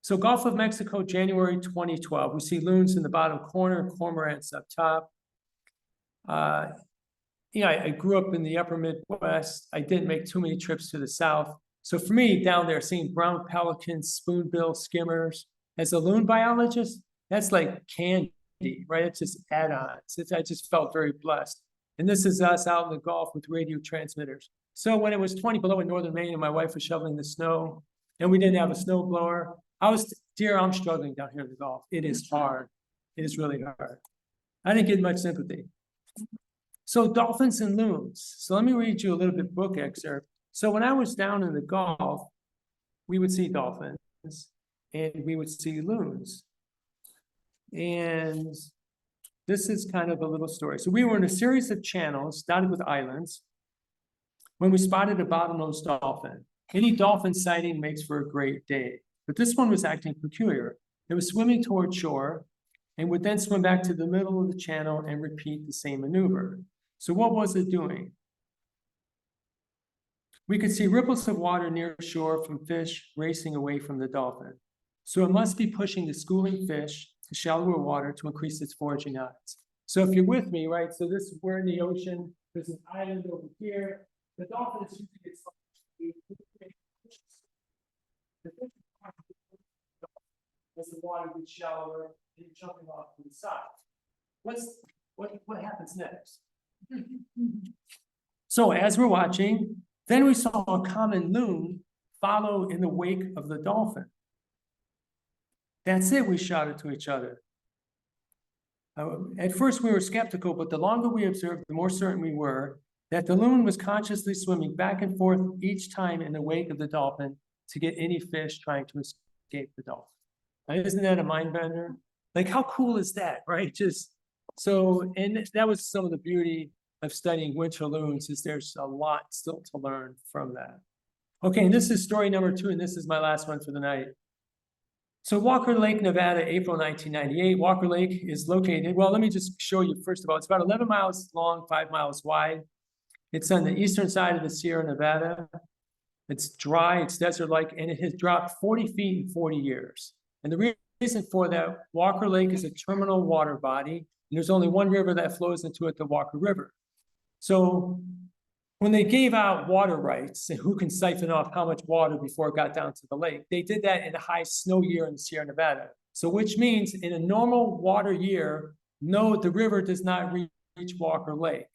So Gulf of Mexico, January 2012. We see loons in the bottom corner, cormorants up top. I grew up in the upper Midwest. I didn't make too many trips to the South. So for me, down there, seeing brown pelicans, spoonbill skimmers, as a loon biologist, that's like candy, right? It's just add-ons. I just felt very blessed. And this is us out in the Gulf with radio transmitters. So when it was 20 below in northern Maine and my wife was shoveling the snow and we didn't have a snow blower, I'm struggling down here in the Gulf. It is hard. It is really hard. I didn't get much sympathy. So dolphins and loons. So let me read you a little bit book excerpt. So when I was down in the Gulf, we would see dolphins and we would see loons. And this is kind of a little story. So we were in a series of channels dotted with islands when we spotted a bottlenose dolphin. Any dolphin sighting makes for a great day, but this one was acting peculiar. It was swimming toward shore and would then swim back to the middle of the channel and repeat the same maneuver. So what was it doing? We could see ripples of water near shore from fish racing away from the dolphin. So it must be pushing the schooling fish to shallower water to increase its foraging odds. So if you're with me, right? So we're in the ocean. There's an island over here. The dolphin is using its as the water gets shallower and jumping off to the side. What happens next? So as we're watching, then we saw a common loon follow in the wake of the dolphin. That's it, we shouted to each other. At first we were skeptical, but the longer we observed, the more certain we were that the loon was consciously swimming back and forth each time in the wake of the dolphin to get any fish trying to escape the dolphin. Now, isn't that a mind bender? Like, how cool is that, right? Just so, and that was some of the beauty of studying winter loons, is there's a lot still to learn from that. Okay, and this is story number 2, and this is my last one for the night. So Walker Lake, Nevada, April 1998. Walker Lake is located, well, let me just show you first of all, it's about 11 miles long, 5 miles wide. It's on the eastern side of the Sierra Nevada. It's dry, it's desert-like, and it has dropped 40 feet in 40 years. And the reason for that, Walker Lake is a terminal water body, and there's only one river that flows into it, the Walker River. So when they gave out water rights and who can siphon off how much water before it got down to the lake, they did that in a high snow year in the Sierra Nevada. So which means in a normal water year, no, the river does not reach Walker Lake.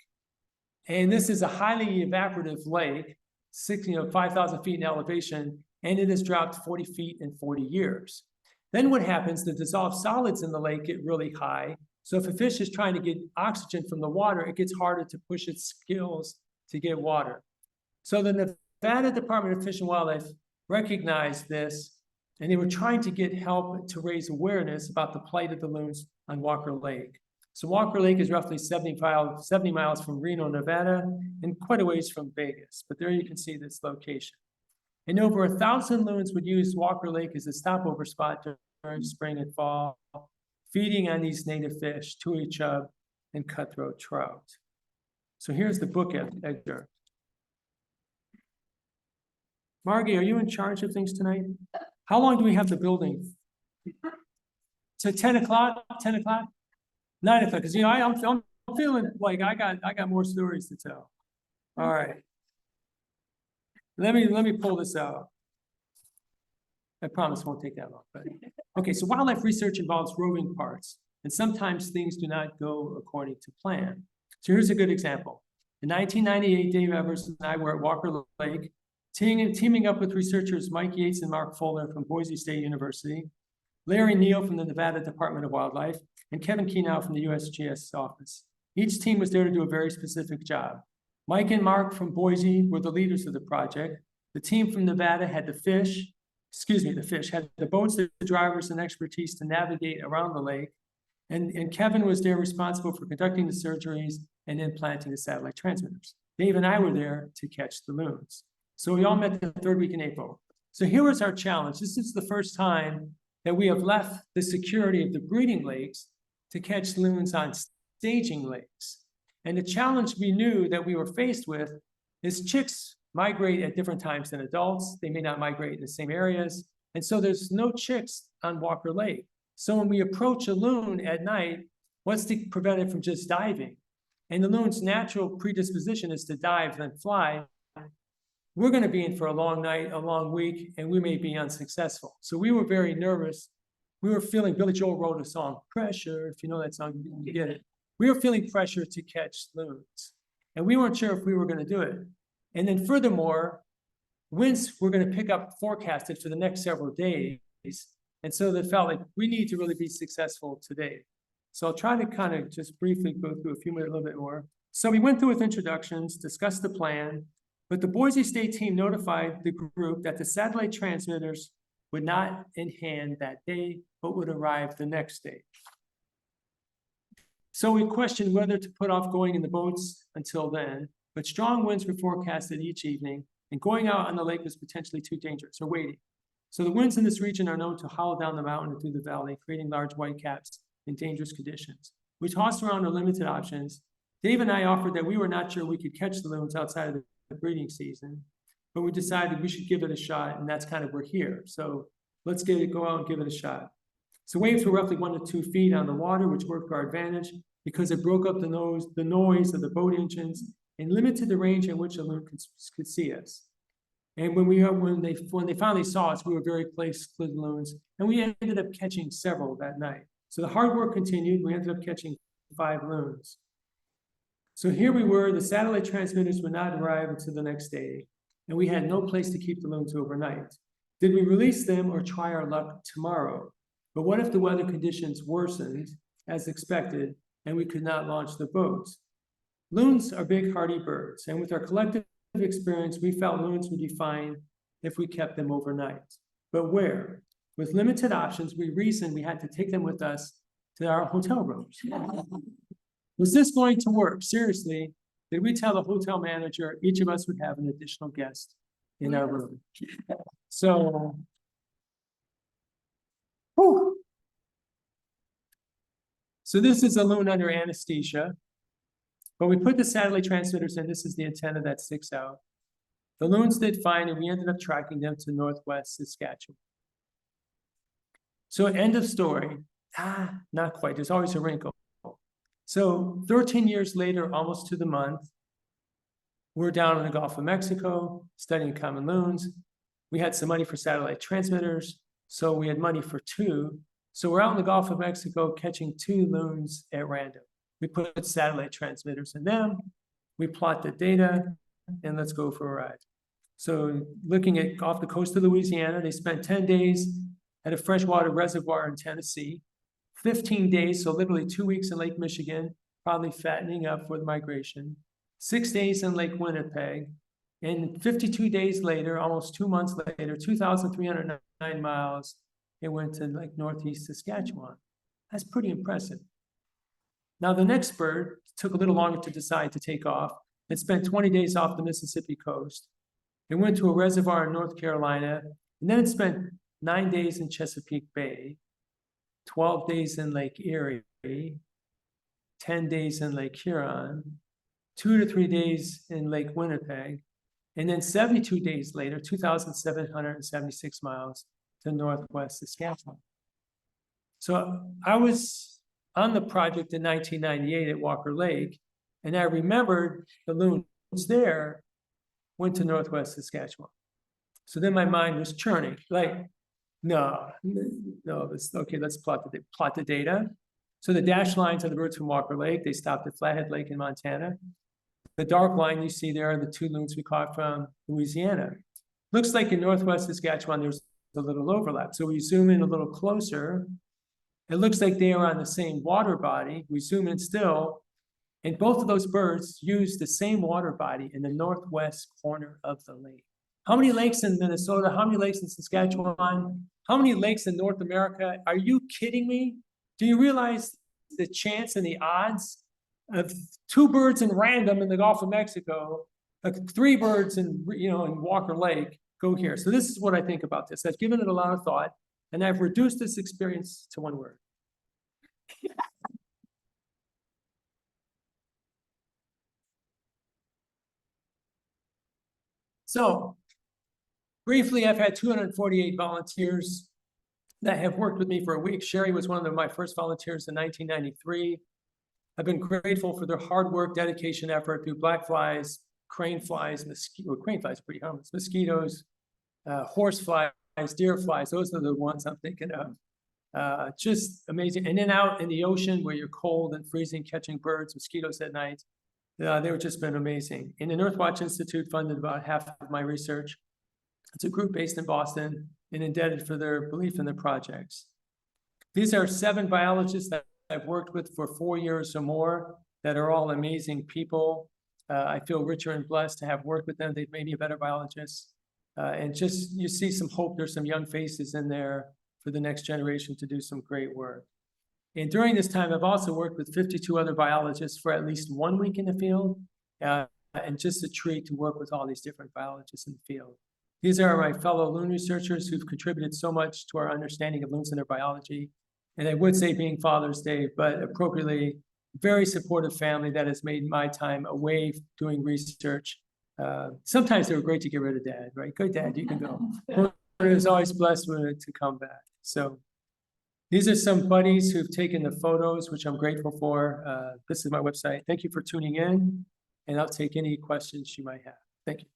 And this is a highly evaporative lake, 5,000 feet in elevation, and it has dropped 40 feet in 40 years. Then what happens, the dissolved solids in the lake get really high. So if a fish is trying to get oxygen from the water, it gets harder to push its skills to get water. So the Nevada Department of Fish and Wildlife recognized this, and they were trying to get help to raise awareness about the plight of the loons on Walker Lake. So Walker Lake is roughly 70 miles from Reno, Nevada, and quite a ways from Vegas. But there you can see this location. And over 1,000 loons would use Walker Lake as a stopover spot during spring and fall, feeding on these native fish, tui chub, and cutthroat trout. So here's the book excerpt. Margie, are you in charge of things tonight? How long do we have the building? To 10 o'clock, 10 o'clock? 9 o'clock, because I'm feeling like I got more stories to tell. All right. Let me pull this out. I promise it won't take that long. But okay, so wildlife research involves roving parts, and sometimes things do not go according to plan. So here's a good example. In 1998, Dave Evers and I were at Walker Lake, teaming up with researchers Mike Yates and Mark Fuller from Boise State University, Larry Neal from the Nevada Department of Wildlife, and Kevin Kenow from the USGS office. Each team was there to do a very specific job. Mike and Mark from Boise were the leaders of the project. The team from Nevada had the fish had the boats, the drivers, and expertise to navigate around the lake. And Kevin was there responsible for conducting the surgeries and implanting the satellite transmitters. Dave and I were there to catch the loons. So we all met the 3rd week in April. So here was our challenge. This is the first time that we have left the security of the breeding lakes to catch loons on staging lakes. And the challenge we knew that we were faced with is chicks migrate at different times than adults. They may not migrate in the same areas. And so there's no chicks on Walker Lake. So when we approach a loon at night, what's to prevent it from just diving? And the loon's natural predisposition is to dive then fly. We're going to be in for a long night, a long week, and we may be unsuccessful. So we were very nervous. We were feeling, Billy Joel wrote a song, Pressure. If you know that song, you get it. We were feeling pressure to catch loons. And we weren't sure if we were going to do it. And then furthermore, winds were going to pick up forecasted for the next several days. And so they felt like we need to really be successful today. So I'll try to kind of just briefly go through a little bit more. So we went through with introductions, discussed the plan, but the Boise State team notified the group that the satellite transmitters would not in hand that day, but would arrive the next day. So we questioned whether to put off going in the boats until then, but strong winds were forecasted each evening, and going out on the lake was potentially too dangerous, or waiting. So the winds in this region are known to howl down the mountain and through the valley, creating large white caps in dangerous conditions. We tossed around our limited options. Dave and I offered that we were not sure we could catch the loons outside of the breeding season, but we decided we should give it a shot, and that's kind of we're here. So let's go out and give it a shot. So waves were roughly 1 to 2 feet on the water, which worked to our advantage because it broke up the noise of the boat engines and limited the range in which a loon could see us. And when they finally saw us, we were very close to the loons, and we ended up catching several that night. So the hard work continued. We ended up catching 5 loons. So here we were, the satellite transmitters would not arrive until the next day, and we had no place to keep the loons overnight. Did we release them or try our luck tomorrow? But what if the weather conditions worsened as expected and we could not launch the boats? Loons are big, hardy birds, and with our collective experience, we felt loons would be fine if we kept them overnight. But where? With limited options, we reasoned we had to take them with us to our hotel rooms. Was this going to work? Seriously, did we tell the hotel manager each of us would have an additional guest in our room? So, whew. So this is a loon under anesthesia. But we put the satellite transmitters in, this is the antenna that sticks out. The loons did fine, and we ended up tracking them to northwest Saskatchewan. So end of story. Not quite, there's always a wrinkle. So 13 years later, almost to the month, we're down in the Gulf of Mexico studying common loons. We had some money for satellite transmitters, so we had money for two. So we're out in the Gulf of Mexico catching two loons at random. We put satellite transmitters in them, we plot the data, and let's go for a ride. So looking at off the coast of Louisiana, they spent 10 days at a freshwater reservoir in Tennessee, 15 days, so literally 2 weeks in Lake Michigan, probably fattening up for the migration, 6 days in Lake Winnipeg, and 52 days later, almost 2 months later, 2,309 miles, it went to like northeast Saskatchewan. That's pretty impressive. Now the next bird took a little longer to decide to take off. It spent 20 days off the Mississippi coast. It went to a reservoir in North Carolina, and then it spent 9 days in Chesapeake Bay, 12 days in Lake Erie, 10 days in Lake Huron, 2 to 3 days in Lake Winnipeg, and then 72 days later, 2,776 miles to northwest Saskatchewan. So I was on the project in 1998 at Walker Lake, and I remembered the loons there went to northwest Saskatchewan. So then my mind was churning, like, no, okay, let's plot the data. So the dashed lines are the birds from Walker Lake. They stopped at Flathead Lake in Montana. The dark line you see there are the two loons we caught from Louisiana. Looks like in northwest Saskatchewan, there's a little overlap. So we zoom in a little closer. It looks like they are on the same water body. We zoom in still, and both of those birds use the same water body in the northwest corner of the lake. How many lakes in Minnesota? How many lakes in Saskatchewan? How many lakes in North America? Are you kidding me? Do you realize the chance and the odds of two birds in random in the Gulf of Mexico, 3 birds in Walker Lake go here? So this is what I think about this. I've given it a lot of thought, and I've reduced this experience to one word. So briefly, I've had 248 volunteers that have worked with me for a week. Sherry was one of my first volunteers in 1993. I've been grateful for their hard work, dedication, effort through black flies, crane flies, crane flies are pretty harmless, mosquitoes, horse flies, deer flies. Those are the ones I'm thinking of. Just amazing. And then out in the ocean where you're cold and freezing, catching birds, mosquitoes at night. They've just been amazing. And the Earthwatch Institute funded about half of my research. It's a group based in Boston and indebted for their belief in their projects. These are 7 biologists that I've worked with for 4 years or more that are all amazing people. I feel richer and blessed to have worked with them. They've made me a better biologist. And just, you see some hope. There's some young faces in there for the next generation to do some great work. And during this time, I've also worked with 52 other biologists for at least 1 week in the field. And just a treat to work with all these different biologists in the field. These are my fellow loon researchers who've contributed so much to our understanding of loons and their biology. And I would say being Father's Day, but appropriately, very supportive family that has made my time away doing research. Sometimes they were great to get rid of Dad, right? Good Dad, you can go. But it was always blessed to come back. So these are some buddies who've taken the photos, which I'm grateful for. This is my website. Thank you for tuning in, and I'll take any questions you might have. Thank you.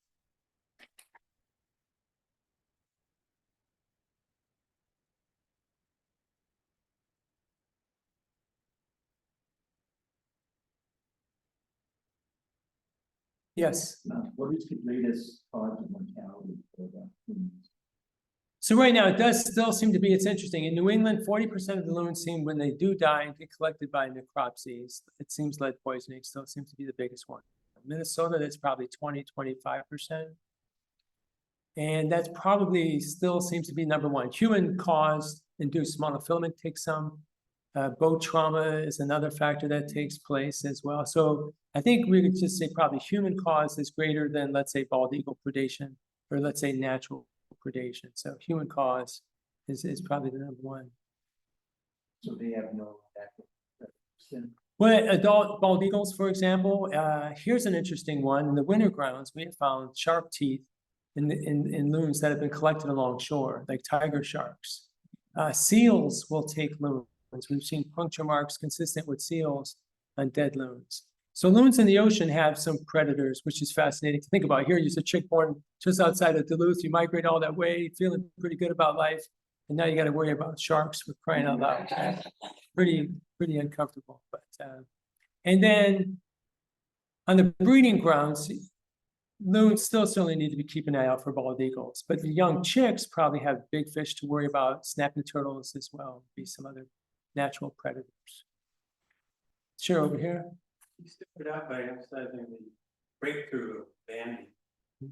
Yes. What is the greatest cause of mortality for the humans? So right now, it does still seem to be, it's interesting. In New England, 40% of the loons seem, when they do die, get collected by necropsies. It seems lead poisoning still seems to be the biggest one. Minnesota, that's probably 20–25%. And that's probably still seems to be number one. Human caused induced monofilament takes some. Boat trauma is another factor that takes place as well. So I think we could just say probably human cause is greater than, let's say, bald eagle predation, or let's say natural predation. So human cause is probably the number one. So they have no active sin. Well, adult bald eagles, for example, here's an interesting one. In the winter grounds, we have found sharp teeth in loons that have been collected along shore, like tiger sharks. Seals will take loons. We've seen puncture marks consistent with seals on dead loons. So loons in the ocean have some predators, which is fascinating to think about. Here, you're a chick born just outside of Duluth. You migrate all that way, feeling pretty good about life. And now you got to worry about sharks for crying out loud. Pretty uncomfortable. But and then on the breeding grounds, loons still certainly need to be keeping an eye out for bald eagles. But the young chicks probably have big fish to worry about, snapping turtles as well, be some other natural predators. Sure, over here. You started out by emphasizing the breakthrough of banding.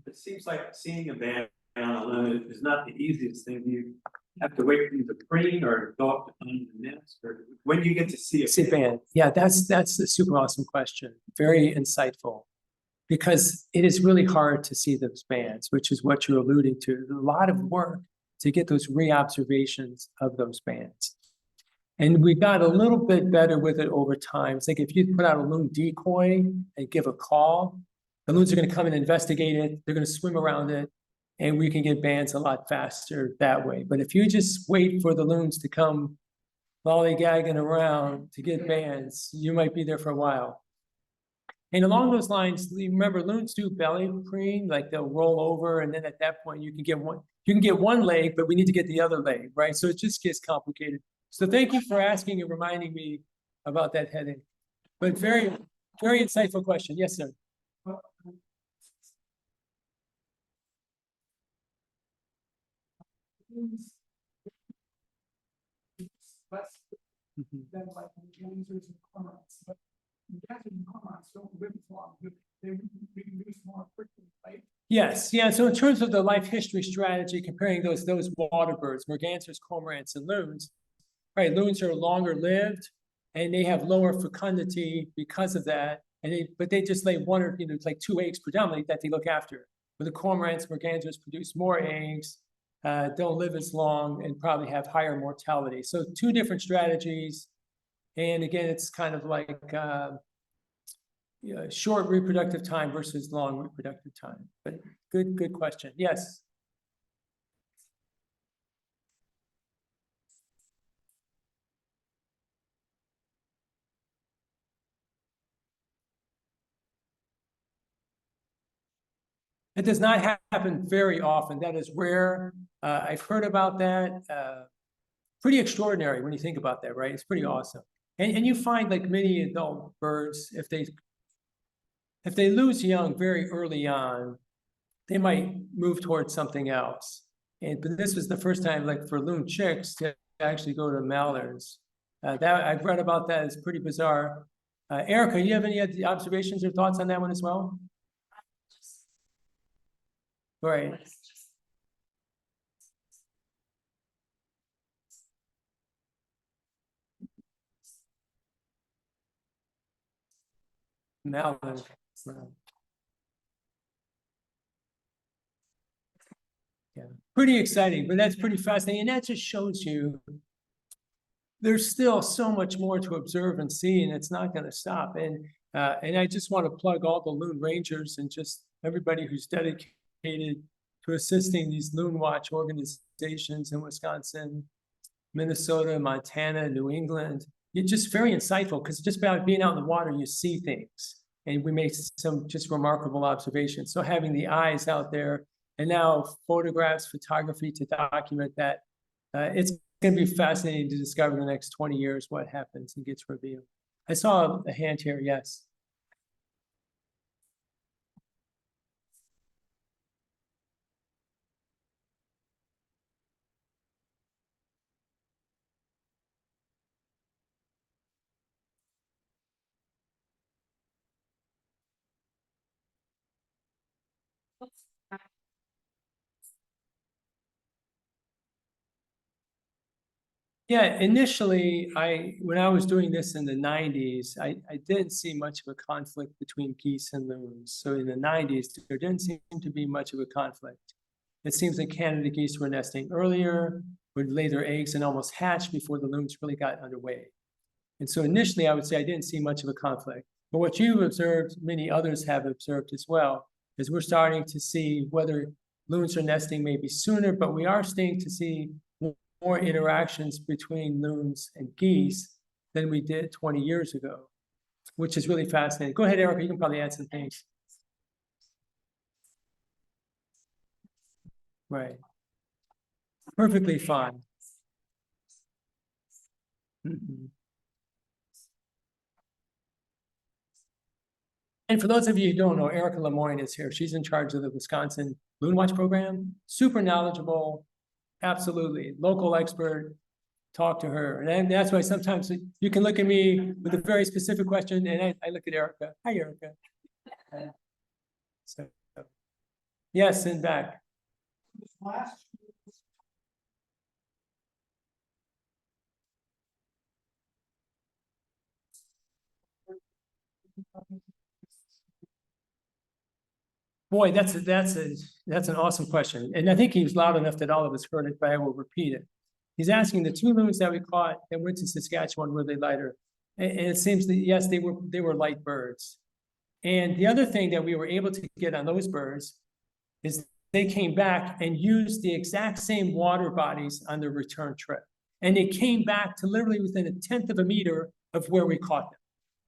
It seems like seeing a band on a loon is not the easiest thing. You have to wait for them to preen or go up on the nest, or when do you get to see a Band. Yeah, that's a super awesome question. Very insightful. Because it is really hard to see those bands, which is what you're alluding to. There's a lot of work to get those re-observations of those bands. And we got a little bit better with it over time. It's like if you put out a loon decoy and give a call, the loons are going to come and investigate it. They're going to swim around it, and we can get bands a lot faster that way. But if you just wait for the loons to come lollygagging around to get bands, you might be there for a while. And along those lines, remember, loons do belly preen, like they'll roll over, and then at that point you can get one leg, but we need to get the other leg, right? So it just gets complicated. So thank you for asking and reminding me about that heading. But very insightful question. Yes, sir. Than like lasers and cormorants, but geysers and cormorants don't live as long. They reproduce more quickly, right? Yes, yeah. So in terms of the life history strategy, comparing those water birds, mergansers, cormorants, and loons, right? Loons are longer lived, and they have lower fecundity because of that. And but they just lay one or like 2 eggs predominantly that they look after. But the cormorants, mergansers produce more eggs. Don't live as long, and probably have higher mortality. So 2 different strategies. And again, it's kind of like short reproductive time versus long reproductive time. But good question. Yes. It does not happen very often. That is rare. I've heard about that. Pretty extraordinary when you think about that, right? It's pretty awesome. And you find, like many adult birds, if they lose young very early on, they might move towards something else. But this was the first time, like for loon chicks, to actually go to mallards. That I've read about that. It's pretty bizarre. Erica, you have any observations or thoughts on that one as well? Right. Mallard. Yeah, pretty exciting, but that's pretty fascinating. And that just shows you there's still so much more to observe and see, and it's not going to stop. And I just want to plug all the loon rangers and just everybody who's dedicated to assisting these Loon Watch organizations in Wisconsin, Minnesota, Montana, New England. It's just very insightful because just by being out in the water, you see things, and we make some just remarkable observations. So having the eyes out there, and now photographs, photography to document that, it's going to be fascinating to discover in the next 20 years what happens and gets revealed. I saw a hand here, yes. Yeah, initially, when I was doing this in the nineties, I didn't see much of a conflict between geese and loons. So in the nineties, there didn't seem to be much of a conflict. It seems like Canada geese were nesting earlier, would lay their eggs and almost hatch before the loons really got underway. And so initially, I would say I didn't see much of a conflict. But what you've observed, many others have observed as well, is we're starting to see whether loons are nesting maybe sooner, but we are starting to see more interactions between loons and geese than we did 20 years ago, which is really fascinating. Go ahead, Erica, you can probably add some things. Right. Perfectly fine. Mhm. And for those of you who don't know, Erica Lemoyne is here. She's in charge of the Wisconsin Loon Watch program. Super knowledgeable, absolutely. Local expert, talk to her. And that's why sometimes you can look at me with a very specific question and I look at Erica. Hi, Erica. So, yes, and back. This last. Boy, that's an awesome question. And I think he was loud enough that all of us heard it, but I will repeat it. He's asking the 2 loons that we caught that went to Saskatchewan, were they lighter? And it seems that, yes, they were light birds. And the other thing that we were able to get on those birds is they came back and used the exact same water bodies on their return trip. And they came back to literally within 1/10 of a meter of where we caught them.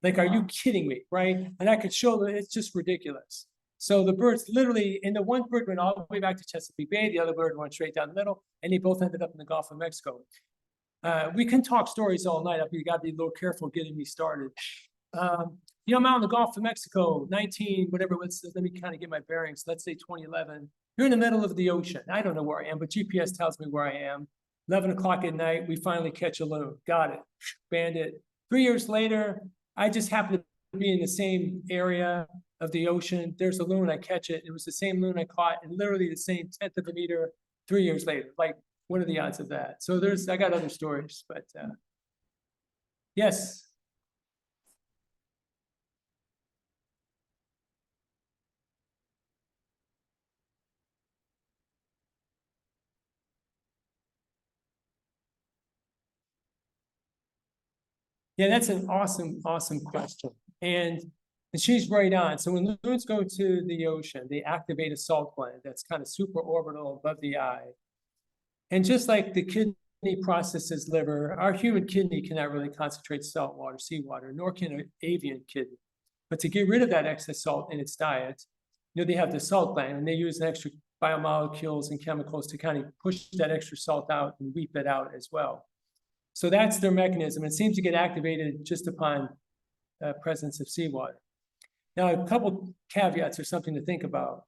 Like, are you kidding me, right? And I could show that it's just ridiculous. So the birds literally, and the one bird went all the way back to Chesapeake Bay, the other bird went straight down the middle, and they both ended up in the Gulf of Mexico. We can talk stories all night, you gotta be a little careful getting me started. I'm out in the Gulf of Mexico, 19, whatever it was, let me kind of get my bearings, let's say 2011. You're in the middle of the ocean. I don't know where I am, but GPS tells me where I am. 11 o'clock at night, we finally catch a loon. Got it, bandit. 3 years later, I just happen to be in the same area of the ocean. There's a loon, I catch it. It was the same loon I caught in literally the same 1/10 of a meter 3 years later. Like, what are the odds of that? So I got other stories, but yes. Yeah, that's an awesome, awesome question. And she's right on. So when loons go to the ocean, they activate a salt gland that's kind of supraorbital above the eye. And just like the kidney processes liver, our human kidney cannot really concentrate salt water, seawater, nor can an avian kidney. But to get rid of that excess salt in its diet, they have the salt gland, and they use extra biomolecules and chemicals to kind of push that extra salt out and weep it out as well. So that's their mechanism. It seems to get activated just upon presence of seawater. Now, a couple caveats or something to think about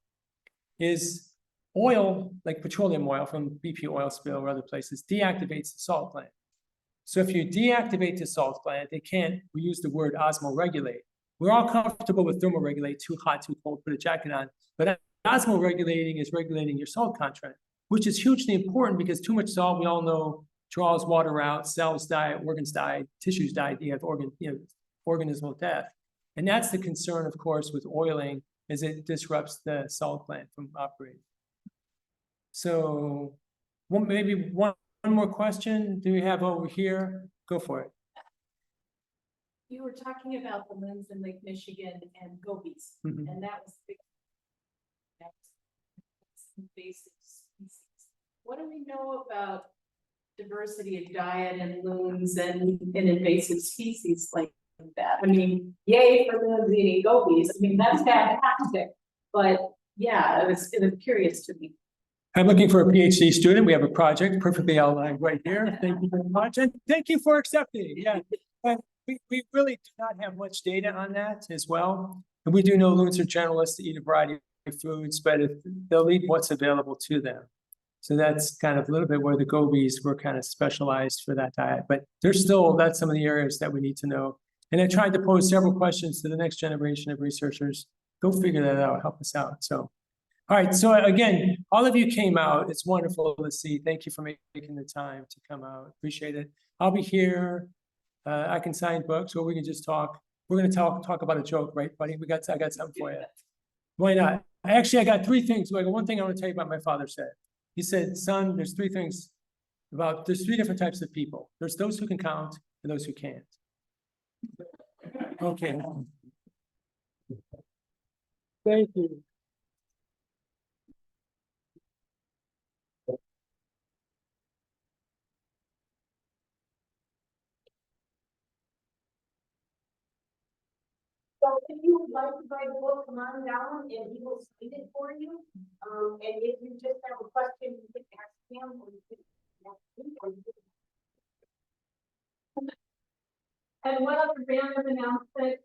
is oil, like petroleum oil from BP oil spill or other places, deactivates the salt gland. So if you deactivate the salt gland, we use the word osmoregulate. We're all comfortable with thermoregulate, too hot, too cold, put a jacket on. But osmoregulating is regulating your salt content, which is hugely important because too much salt, we all know, draws water out, cells die, organs die, tissues die, you have organismal death. And that's the concern, of course, with oiling, is it disrupts the salt gland from operating. So maybe one more question do we have over here? Go for it. You were talking about the loons in Lake Michigan and gobies, and that was big. Invasive species. What do we know about diversity of diet and loons and invasive species like that? I mean, yay for loons eating gobies. I mean, that's fantastic. But yeah, it was curious to me. I'm looking for a PhD student. We have a project perfectly outlined right here. Thank you very much. And thank you for accepting. Yeah. And we really do not have much data on that as well. And we do know loons are generalists to eat a variety of foods, but they'll eat what's available to them. So that's kind of a little bit where the gobies were kind of specialized for that diet. But that's some of the areas that we need to know. And I tried to pose several questions to the next generation of researchers. Go figure that out, help us out. So All right, so again, all of you came out. It's wonderful to see. Thank you for making the time to come out. Appreciate it. I'll be here. I can sign books, or we can just talk. We're gonna talk about a joke, right, buddy? I got something for you. Why not? Actually, I got three things. Like, one thing I want to tell you about my father said. He said, son, there's three different types of people. There's those who can count and those who can't. Okay. Thank you. So if you would like to buy the book, come on down and he will sign it for you. And if you just have a question, you can ask him or you can ask me or you can. And one other random announcement,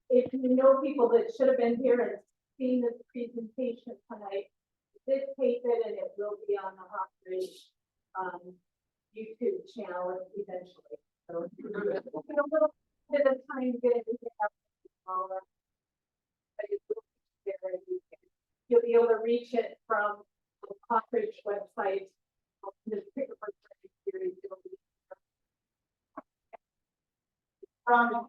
if you know people that should have been here and seen this presentation tonight, this tape it and it will be on the Hawk Ridge, YouTube channel eventually. So it's been a little bit of time to get it together. But it will be there and you'll be able to reach it from the Hawk Ridge website. Just pick up a series. From the